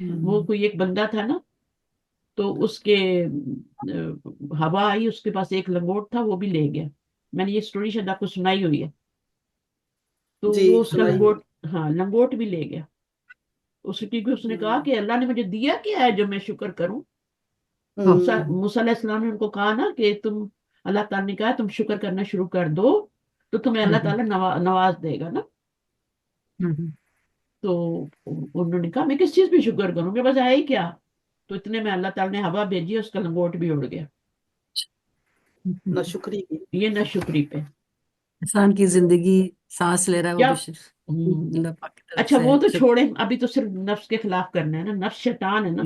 وہ کوئی ایک بندہ تھا نا، تو اس کے ہوا آئی، اس کے پاس ایک لنگوٹ تھا، وہ بھی لے گیا. میں نے یہ سٹوری شاید آپ کو سنائی ہوئی ہے. تو جی وہ اس کا سنائیے. لنگوٹ، ہاں لنگوٹ بھی لے گیا. کیونکہ اس نے کہا کہ اللہ نے مجھے دیا کیا ہے جو میں شکر کروں. موسیٰ علیہ السلام نے ان کو کہا نا کہ تم، اللہ تعالیٰ نے کہا تم شکر کرنا شروع کر دو تو تمہیں اللہ تعالیٰ نواز دے گا نا. تو انہوں نے کہا میں کس چیز پہ شکر کروں، میرے پاس ہے ہی کیا. تو اتنے میں اللہ تعالیٰ نے ہوا بھیجی، اس کا لنگوٹ بھی اڑ گیا. نہ شکری کی. یہ نہ شکری پہ. انسان کی زندگی سانس لے رہا ہے وہ کیا بھی اللہ پاک کی طرف اچھا سے وہ تو ہے. چھوڑیں، ابھی تو صرف نفس کے خلاف کرنا ہے نا. نفس شیطان ہے نا،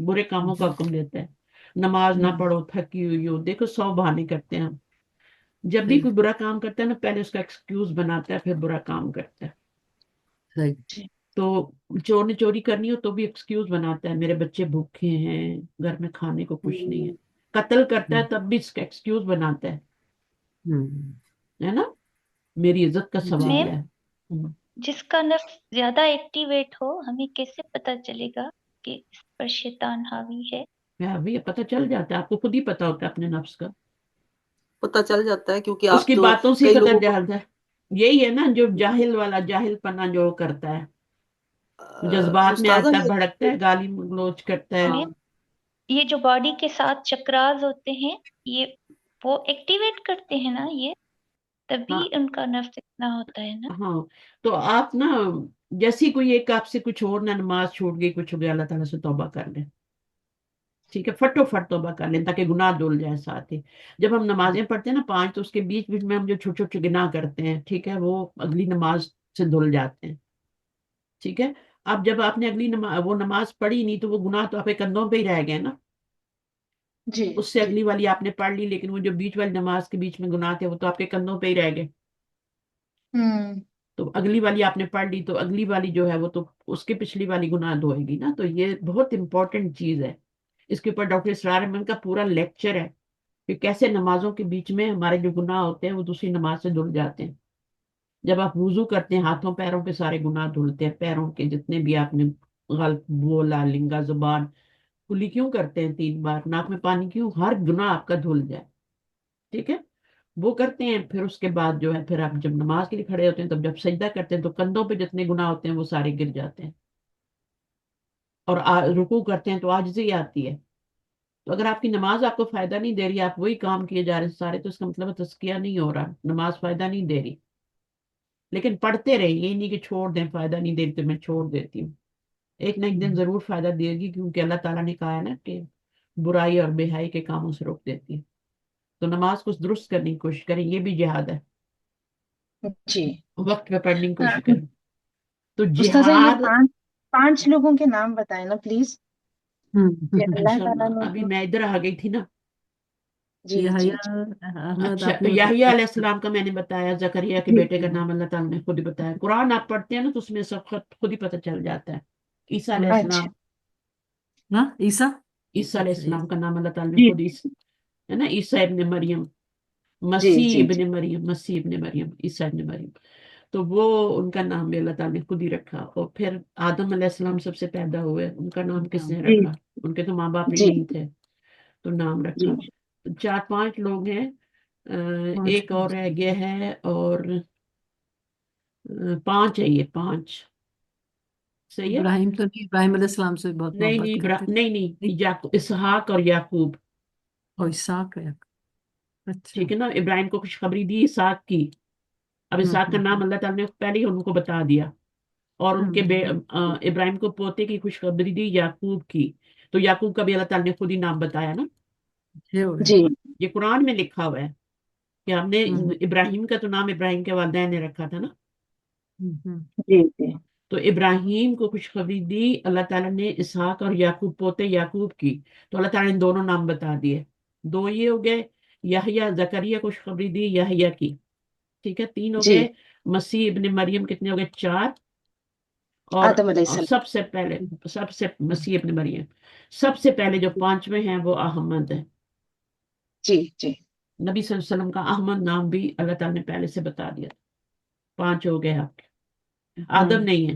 برے کاموں کا حکم دیتا ہے. نماز نہ پڑھو، تھکی ہوئی ہو، دیکھو 100 بہانے کرتے ہیں ہم. جب بھی کوئی برا کام کرتا ہے نا، پہلے اس کا ایکسکیوز بناتا ہے، پھر برا کام کرتا ہے. تو چور نے چوری کرنی ہو تو بھی ایکسکیوز بناتا ہے، میرے بچے بھوکے ہیں، گھر میں کھانے کو کچھ نہیں ہے. قتل کرتا ہے تب بھی اس کا ایکسکیوز بناتا ہے نا، میری عزت کا سوال میم، ہے. جس کا نفس زیادہ ایکٹیویٹ ہو ہمیں کیسے پتا چلے گا کہ اس پر شیطان حاوی ہے؟ ابھی پتہ چل جاتا ہے، آپ کو خود ہی پتا ہوتا ہے اپنے نفس کا. پتہ چل جاتا ہے کیونکہ اس آپ کی تو باتوں سے کئی پتہ لوگوں کو چلتا ہے. یہی ہے نا جو جاہل والا جاہل پنا جو کرتا ہے، جذبات میں استاذہ آتا ہے، بھڑکتا ہے، گالی گلوچ کرتا ہے. میم، یہ جو باڈی کے ساتھ چکراز ہوتے ہیں، یہ وہ ایکٹیویٹ کرتے ہیں نا، یہ تبھی ہاں ان کا نفس اتنا ہوتا ہے نا. ہاں. تو آپ نا جیسی کوئی ایک آپ سے کچھ اور نہ، نماز چھوٹ گئی، کچھ ہو گیا، اللہ تعالیٰ سے توبہ کر لیں. ٹھیک ہے، فٹو فٹ توبہ کر لیں تاکہ گناہ دھل جائے ساتھ ہی. جب ہم نمازیں پڑھتے ہیں نا 5، تو اس کے بیچ بیچ میں ہم جو چھوٹے چھوٹے گناہ کرتے ہیں، ٹھیک ہے، وہ اگلی نماز سے دھل جاتے ہیں. ٹھیک ہے. اب جب آپ نے اگلی وہ نماز پڑھی نہیں تو وہ گناہ تو آپ کے کندھوں پہ ہی رہ گئے نا. جی اس سے اگلی والی آپ نے پڑھ لی، لیکن وہ جو بیچ والی نماز کے بیچ میں گناہ تھے وہ تو آپ کے کندھوں پہ ہی رہ گئے. تو اگلی والی آپ نے پڑھ لی تو اگلی والی جو ہے وہ تو اس کے پچھلی والی گناہ دھوئے گی نا. تو یہ بہت امپورٹنٹ چیز ہے. اس کے اوپر ڈاکٹر اسرار احمد کا پورا لیکچر ہے کہ کیسے نمازوں کے بیچ میں ہمارے جو گناہ ہوتے ہیں وہ دوسری نماز سے دھل جاتے ہیں. جب آپ وضو کرتے ہیں، ہاتھوں پیروں کے سارے گناہ دھلتے ہیں، پیروں کے جتنے بھی آپ نے غلط بولا، لنگا، زبان کلی کیوں کرتے ہیں 3 بار، ناک میں پانی کیوں، ہر گناہ آپ کا دھل جائے. ٹھیک ہے، وہ کرتے ہیں. پھر اس کے بعد جو ہے پھر آپ جب نماز کے لیے کھڑے ہوتے ہیں، تب جب سجدہ کرتے ہیں تو کندھوں پہ جتنے گناہ ہوتے ہیں وہ سارے گر جاتے ہیں. اور رکوع کرتے ہیں تو عاجزی آتی ہے. تو اگر آپ کی نماز آپ کو فائدہ نہیں دے رہی، آپ وہی کام کیے جا رہے ہیں سارے، تو اس کا مطلب ہے تزکیہ نہیں ہو رہا، نماز فائدہ نہیں دے رہی. لیکن پڑھتے رہے، یہ نہیں کہ چھوڑ دیں، فائدہ نہیں دے رہی تو میں چھوڑ دیتی ہوں. ایک نہ ایک دن ضرور فائدہ دے گی، کیونکہ اللہ تعالیٰ نے کہا ہے نا کہ برائی اور بے حیائی کے کاموں سے روک دیتی ہے. تو نماز کو درست کرنے کی کوشش کریں، یہ بھی جہاد ہے. جی. وقت پہ پڑھنے کی کوشش کریں. تو استاذہ یہ جہاد، 5 لوگوں کے نام بتائیں نا پلیز. کہ اللہ تعالیٰ انشاءاللہ نے ابھی میں ادھر آ گئی تھی نا. جی جی یحییٰ جی احمد اچھا، آپ نے یحییٰ بتایا. علیہ السلام کا میں نے بتایا، زکریا کے جی بیٹے کا نام اللہ تعالیٰ نے خود ہی بتایا. قرآن آپ پڑھتے ہیں نا تو اس میں سب خود ہی پتہ چل جاتا ہے. عیسیٰ علیہ اچھا. السلام، ہاں عیسیٰ. عیسیٰ علیہ اچھا السلام کا نام اللہ تعالیٰ نے جی خود ہی ہے نا. عیسیٰ ابن مریم، جی مسیح جی جی ابن مریم، مسیح ابن مریم، عیسیٰ ابن مریم. تو وہ ان کا نام بھی اللہ تعالیٰ نے خود ہی رکھا. اور پھر آدم علیہ السلام سب سے پیدا ہوئے، ان کا نام کس نے جی رکھا؟ ان کے تو ماں باپ جی نہیں تھے تو نام جی. رکھا. 4-5 لوگ ہیں. پانچ ایک اور رہ گیا ہے، اور 5 ہے، یہ 5 صحیح ہے. ابراہیم تو نہیں، ابراہیم علیہ السلام سے بہت نہیں محبت نہیں کرتے تھے. نہیں نہیں، اسحاق اور یعقوب. اور اسحاق ہے. اچھا. ٹھیک ہے نا، ابراہیم کو خوشخبری دی اسحاق کی. اب اسحاق کا نام اللہ تعالیٰ نے پہلے ہی ان کو بتا دیا. اور ان کے ابراہیم کو پوتے کی خوشخبری دی یعقوب کی. تو یعقوب کا بھی اللہ تعالیٰ نے خود ہی نام بتایا نا. جی یہ قرآن میں لکھا ہوا ہے کہ ہم نے ابراہیم کا تو نام ابراہیم کے والدین نے رکھا تھا نا. جی جی تو ابراہیم کو خوشخبری دی اللہ تعالیٰ نے اسحاق اور یعقوب پوتے یعقوب کی. تو اللہ تعالیٰ نے دونوں نام بتا دیے. 2 یہ ہو گئے. یحییٰ، زکریا کو خوشخبری دی یحییٰ کی. ٹھیک ہے، 3 ہو جی. گئے. مسیح ابن مریم کتنے ہو گئے؟ 4. اور آدم علیہ السلام. سب سے پہلے، سب سے مسیح ابن مریم سب سے پہلے جو 5ویں ہیں وہ احمد ہیں. جی جی نبی صلی اللہ علیہ وسلم کا احمد نام بھی اللہ تعالیٰ نے پہلے سے بتا دیا. 5 ہو گئے آپ کے. آدم نہیں ہے.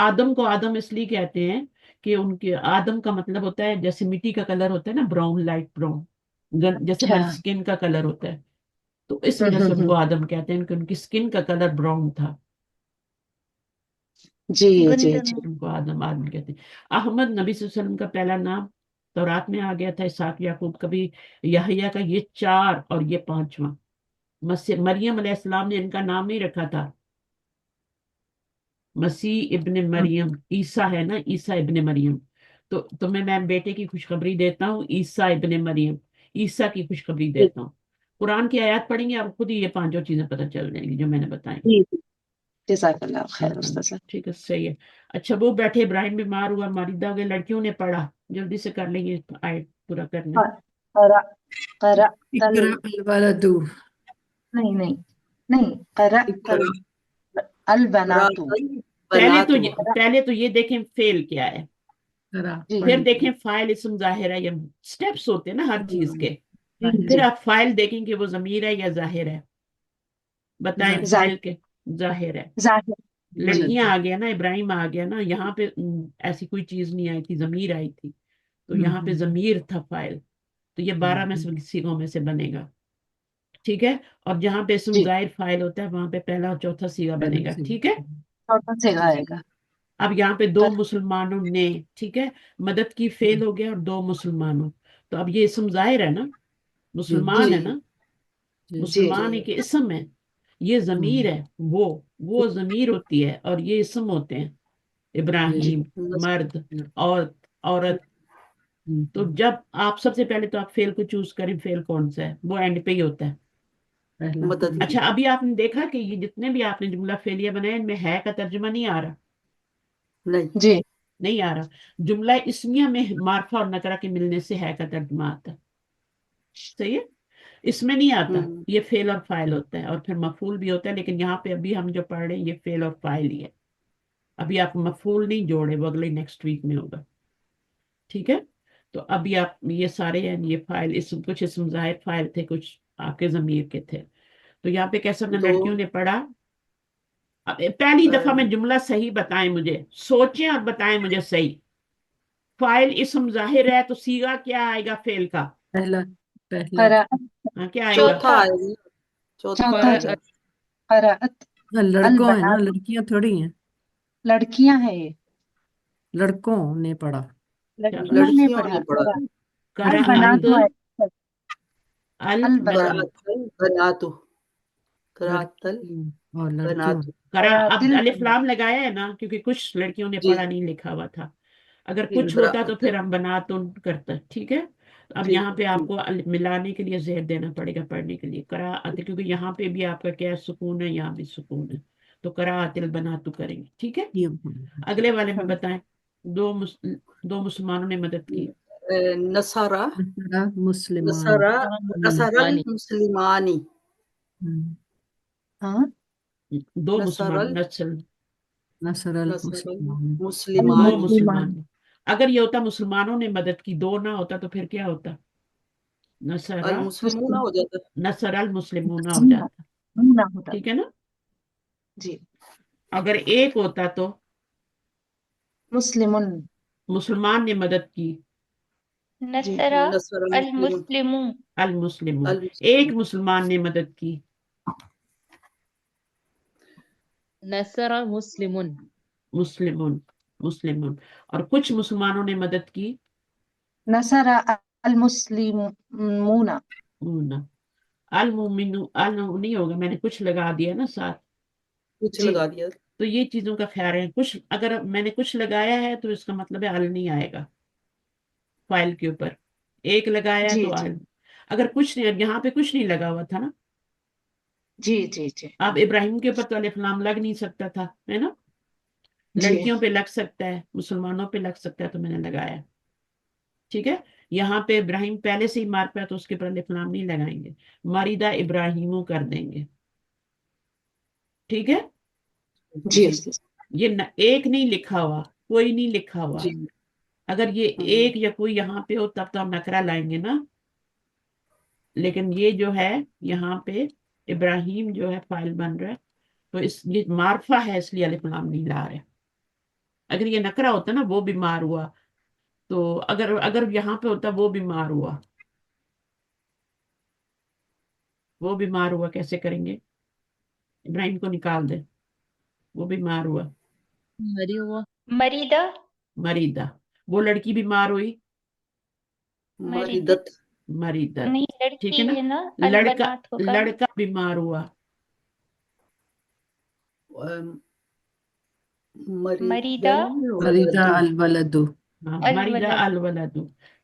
آدم کو آدم اس لیے کہتے ہیں کہ ان کے آدم کا مطلب ہوتا ہے جیسے مٹی کا کلر ہوتا ہے نا، براؤن، لائٹ براؤن، جیسے اچھا، ہماری اسکن کا کلر ہوتا ہے، تو اس وجہ سے ان کو آدم کہتے ہیں کہ ان کی اسکن کا کلر براؤن تھا، جی جی گندم جی، ان کو آدم آدم کہتے ہیں۔ احمد نبی صلی اللہ علیہ وسلم کا پہلا نام تورات میں آ گیا تھا، اسحاق یعقوب کا بھی، یحییٰ کا یہ 4 اور یہ 5واں۔ مریم علیہ السلام نے ان کا نام نہیں رکھا تھا، مسیح ابن مریم، عیسیٰ ہے نا، عیسیٰ ابن مریم، تو تمہیں میں بیٹے کی خوشخبری دیتا ہوں، عیسیٰ ابن مریم، عیسیٰ کی خوشخبری جی دیتا ہوں۔ قرآن کی آیات پڑھیں گے آپ خود ہی یہ 5 چیزیں پتہ چل جائیں گی جو میں نے بتائیں۔ جی، جزاک اللہ خیر استاذ۔ ٹھیک ہے، صحیح ہے۔ اچھا وہ بیٹھے، ابراہیم بیمار ہوا، ماریدہ ہو گئے، لڑکیوں نے پڑھا، جلدی سے کر لیں گے، آیت پورا کرنا ہے۔ قرأ قرأت اقرأ الولد، نہیں نہیں نہیں، قرأت اقرأ البنات، بنات پہلے تو یہ دیکھیں فعل کیا ہے، قرأ جی پھر پڑھ دیکھیں فاعل اسم ظاہر ہے یا سٹیپس ہوتے ہیں نا ہر چیز کے، جی پھر جی، آپ فاعل دیکھیں کہ وہ ضمیر ہے یا ظاہر ہے، بتائیں ظاہر فاعل کے، ظاہر ہے۔ ظاہر، جی لڑکیاں آ گیا نا، ابراہیم آ گیا نا، یہاں پہ ایسی کوئی چیز نہیں آئی تھی، ضمیر آئی تھی، تو یہاں پہ ضمیر تھا فاعل، تو یہ 12 میں سے سیغوں میں سے بنے گا، ٹھیک ہے۔ اور جہاں پہ اسم جی، ظاہر فاعل ہوتا ہے وہاں پہ پہلا اور چوتھا سیغہ بنے گا، ٹھیک ہے۔ چوتھا سے آئے گا۔ اب یہاں پہ 2 مسلمانوں نے، ٹھیک ہے، مدد کی فعل ہو گیا، اور 2 مسلمانوں، تو اب یہ اسم ظاہر ہے نا، مسلمان ہے جی نا، جی مسلمان ہی کہ اسم ہے، یہ ضمیر ہے، وہ ضمیر ہوتی ہے اور یہ اسم ہوتے ہیں، ابراہیم، مرد، عورت۔ تو جب آپ سب سے پہلے تو آپ فعل کو چوز کریں، فعل کون سا ہے، وہ اینڈ پہ ہی ہوتا ہے۔ مدد کی، اچھا ابھی آپ نے دیکھا کہ یہ جتنے بھی آپ نے جملہ فعلیہ بنائے ان میں ہے کا ترجمہ نہیں آ رہا، نہیں جی نہیں آ رہا۔ جملہ اسمیہ میں معرفہ اور نکرہ کے ملنے سے ہے کا ترجمہ آتا ہے، صحیح ہے، اس میں نہیں آتا، یہ فعل اور فاعل ہوتا ہے، اور پھر مفعول بھی ہوتا ہے، لیکن یہاں پہ ابھی ہم جو پڑھ رہے ہیں یہ فعل اور فاعل ہی ہے، ابھی آپ مفعول نہیں جوڑے، وہ اگلے نیکسٹ ویک میں ہوگا، ٹھیک ہے۔ تو ابھی آپ یہ سارے ہیں، یہ فاعل اسم، کچھ اسم ظاہر فاعل تھے، کچھ آپ کے ضمیر کے تھے، تو یہاں پہ کیسا نا، 2 لڑکیوں نے پڑھا۔ اب پہلی دفعہ میں جملہ صحیح بتائیں مجھے، سوچیں اور بتائیں مجھے صحیح، فاعل اسم ظاہر ہے تو صیغہ کیا آئے گا فعل کا، پہلا قرأت، کیا آئے گا؟ چوتھا آئے گی، چوتھا چوتھا آئے جو گا۔ قرأت لڑکوں ہے نا، البنات، لڑکیاں تھوڑی ہیں، لڑکیاں ہیں یہ، لڑکوں نے پڑھا، لڑکیوں نے لڑکیوں پڑھا، نے پڑھا، قرأت البنات البنات، البنات، قرأت البنات، قرأت لڑکیوں اور لڑکیوں، البنات، اب قرأت الف البنات، لام لگایا ہے نا، کیونکہ کچھ لڑکیوں نے جی پڑھا نہیں لکھا ہوا تھا، اگر جی، کچھ ہوتا تو قرأت، پھر ہم بناتن کرتا، ٹھیک ہے۔ تو اب ٹھیک یہاں ہے، پہ آپ ٹھیک، کو ملانے کے لیے زہر دینا پڑے گا پڑھنے کے لیے، قرأت، کیونکہ یہاں پہ بھی آپ کا کیا ہے، سکون ہے، یہاں بھی سکون ہے، تو قرأت البنات کریں گے، ٹھیک ہے۔ اگلے والے میں بتائیں، دو مسلمانوں نے مدد کی، نصارہ مسلمان، نصارہ نصارى مسلمانی، المسلمان، ہاں، دو نصارى مسلمان، نصر نصارى المسلمان، دو المسلمان، مسلمان، اگر یہ ہوتا مسلمانوں نے مدد کی، 2 نہ ہوتا تو پھر کیا ہوتا، نصرہ، المسلمون ہو جاتا ہے، نصر المسلمون ہو جاتا، نہ ہوتا، ٹھیک ہے نا۔ جی، اگر ایک ہوتا تو مسلم، مسلمان نے مدد کی، جی، نصر نصر المسلمون، المسلمون، المسلمون، ایک المسلمون، مسلمان نے مدد کی، نصر مسلمون، مسلمون، مسلمون، اور کچھ مسلمانوں نے مدد کی، نصر المسلمون، مونا، المومن، نہیں ہوگا، میں نے کچھ لگا دیا نا ساتھ، کچھ جی لگا دیا، تو یہ چیزوں کا خیال ہے، کچھ اگر میں نے کچھ لگایا ہے تو اس کا مطلب ہے ال نہیں آئے گا فائل کے اوپر، ایک لگایا ہے جی تو جی ال، اگر کچھ نہیں، اب یہاں پہ کچھ نہیں لگا ہوا تھا نا، جی جی جی اب ابراہیم کے اوپر تو الف لام لگ نہیں سکتا تھا، ہے نا، جی، لڑکیوں پہ لگ سکتا ہے، مسلمانوں پہ لگ سکتا ہے، تو میں نے لگایا، ٹھیک ہے۔ یہاں پہ ابراہیم پہلے سے ہی مار پہ ہے تو اس کے اوپر الف لام نہیں لگائیں گے، ماریدہ ابراہیمو کر دیں گے، ٹھیک ہے۔ جی یہ ایک نہیں لکھا ہوا، کوئی نہیں لکھا ہوا، جی، اگر یہ ایک یا کوئی یہاں پہ ہو تب تو ہم نکرہ لائیں گے نا، لیکن یہ جو ہے یہاں پہ ابراہیم جو ہے فائل بن رہا ہے، تو اس لیے معرفہ ہے، اس لیے الف لام نہیں لا رہے. اگر یہ نکرہ ہوتا نا وہ بیمار ہوا، تو اگر یہاں پہ ہوتا وہ بیمار ہوا، وہ بیمار ہوا کیسے کریں گے؟ ابراہیم کو نکال دے، وہ بیمار ہوا. مری ہوا. مریدہ. مریدہ، وہ لڑکی بیمار ہوئی. مریدت. مریدت، نہیں ٹھیک لڑکی ہے نا. ہے نا، لڑکا البنات ہوگا نا. لڑکا بیمار ہوا. مریدہ مریض الولد. ہاں، مریدہ الولد. الولد،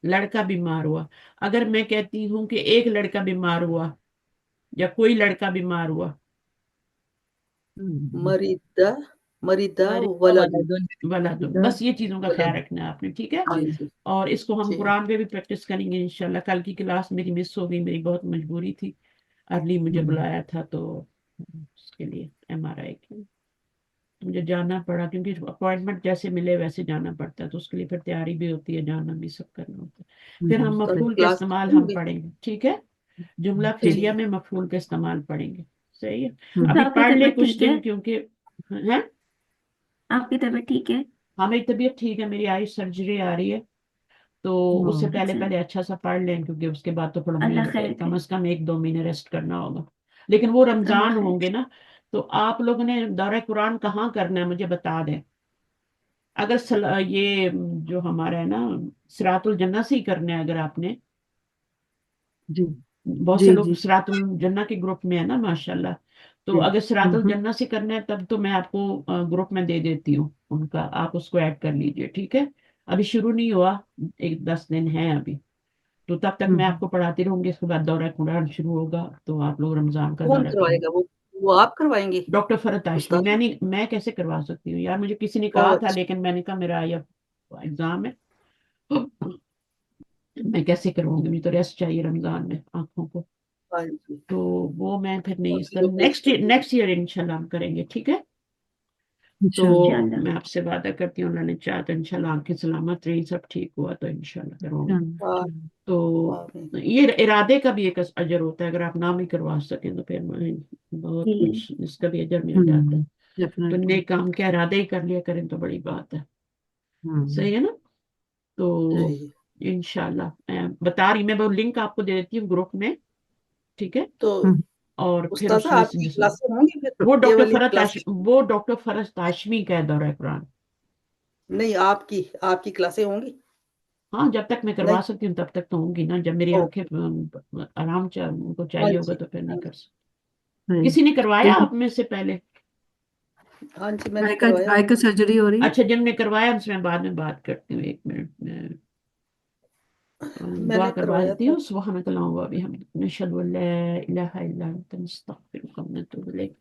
لڑکا بیمار ہوا. اگر میں کہتی ہوں کہ ایک لڑکا بیمار ہوا یا کوئی لڑکا بیمار ہوا، مریدہ مریدہ ولد. ولد، بس یہ چیزوں کا خیال رکھنا ہے آپ نے، ٹھیک ہے. ہاں جی اور اس کو ہم جی قرآن پہ بھی پریکٹس کریں گے انشاءاللہ. کل کی کلاس میری مس ہو گئی، میری بہت مجبوری تھی، ارلی مجھے بلایا تھا تو اس کے لیے MRI کے لیے مجھے جانا پڑا، کیونکہ اپوائنٹمنٹ جیسے ملے ویسے جانا پڑتا ہے، تو اس کے لیے پھر تیاری بھی ہوتی ہے، جانا بھی سب کرنا ہوتا ہے. پھر ہم کل مفعول کا کلاس استعمال ختم ہم ہوگی. پڑھیں گے، ٹھیک ہے. جملہ جی فعلیہ میں مفعول کا استعمال پڑھیں گے. صحیح ہے. تو ابھی آپ کی پڑھ لے طبیعت کچھ ٹھیک ہے؟ دن، کیونکہ ہے آپ کی طبیعت ٹھیک ہے؟ ہاں میری طبیعت ٹھیک ہے. میری آئی سرجری آ رہی ہے، تو اس سے پہلے اچھا، اچھا سا پڑھ لیں، کیونکہ اس کے بعد تو پھر اللہ ہمیں خیر کم کرے. از کم 1-2 مہینے ریسٹ کرنا ہوگا. لیکن وہ اللہ رمضان خیر ہوں گے نا، تو آپ لوگوں نے دورہ قرآن کہاں کرنا ہے مجھے بتا دیں. اگر یہ جو ہمارا ہے نا صراط الجنہ سے ہی کرنا ہے، اگر آپ نے، جی بہت سے جی لوگ جی صراط الجنہ کے گروپ میں ہے نا ماشاءاللہ، تو جی اگر صراط الجنہ سے کرنا ہے تب تو میں آپ کو گروپ میں دے دیتی ہوں ان کا، آپ اس کو ایڈ کر لیجئے، ٹھیک ہے. ابھی شروع نہیں ہوا، 10 دن ہیں ابھی، تو تب تک میں آپ کو پڑھاتی رہوں گی. اس کے بعد دورہ قرآن شروع ہوگا، تو آپ لوگ رمضان کا کون دورہ کروائے قرآن. گا؟ وہ آپ کروائیں گے ڈاکٹر فرحت ہاشمی. استاد؟ میں کیسے کروا سکتی ہوں یار، مجھے کسی نے کہا تھا، لیکن میں نے کہا میرا یہ ایگزام ہے، میں کیسے کرواؤں گی، مجھے تو ریسٹ چاہیے رمضان میں آنکھوں کو. ہاں جی تو وہ میں پھر نہیں اس باقی لوگ طرح نیکسٹ ایئر انشاءاللہ ہم کریں گے، ٹھیک ہے. تو انشاءاللہ. میں آپ سے وعدہ کرتی ہوں، اللہ نے چاہا تو انشاءاللہ آنکھیں سلامت رہی، سب ٹھیک ہوا تو انشاءاللہ کرواؤں گی. تو آمین. یہ ارادے کا بھی ایک اجر ہوتا ہے، اگر آپ نہ بھی کروا سکیں تو پھر بہت جی کچھ اس کا بھی اجر مل جاتا ہے. تو ڈیفینیٹلی. نیک کام کے ارادے ہی کر لیا کریں تو بڑی بات ہے. صحیح ہے نا. تو جی انشاءاللہ میں بتا رہی، میں وہ لنک آپ کو دے دیتی ہوں گروپ میں، ٹھیک ہے. تو اور پھر اس استاذہ میں آپ کی کلاسیں ہوں گی پھر؟ وہ یہ ڈاکٹر والی فرحت کلاسیں وہ ڈاکٹر فرحت ہاشمی کا ہے دورہ قرآن. نہیں، آپ کی کلاسیں ہوں گی؟ ہاں جب تک میں کروا نہیں سکتی ہوں تب تک تو ہوں گی نا. جب میری آنکھیں اوکے. آرام ان کو ہاں چاہیے ہوگا جی تو پھر ہاں نہیں جی کر سکتے. کسی نے کروایا آپ میں سے پہلے؟ ہاں جی میں نے کروایا. آئی کا سرجری ہو رہی ہے. اچھا، جن نے کروایا ان سے میں بعد میں بات کرتی ہوں، 1 منٹ میں میں دعا نے کروا کروایا دیتی تھا. ہوں. سبحانک اللہم و بحمدک، نشہد ان لا الہ الا انت، نستغفرک و نتوب الیک.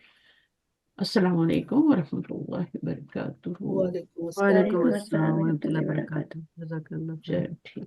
السلام علیکم ورحمۃ اللہ وبرکاتہ. وعلیکم السلام. وعلیکم وعلیکم السلام السلام ورحمۃ ورحمۃ اللہ اللہ وبرکاتہ. وبرکاتہ. جزاک اللہ خیر. چلو ٹھیک.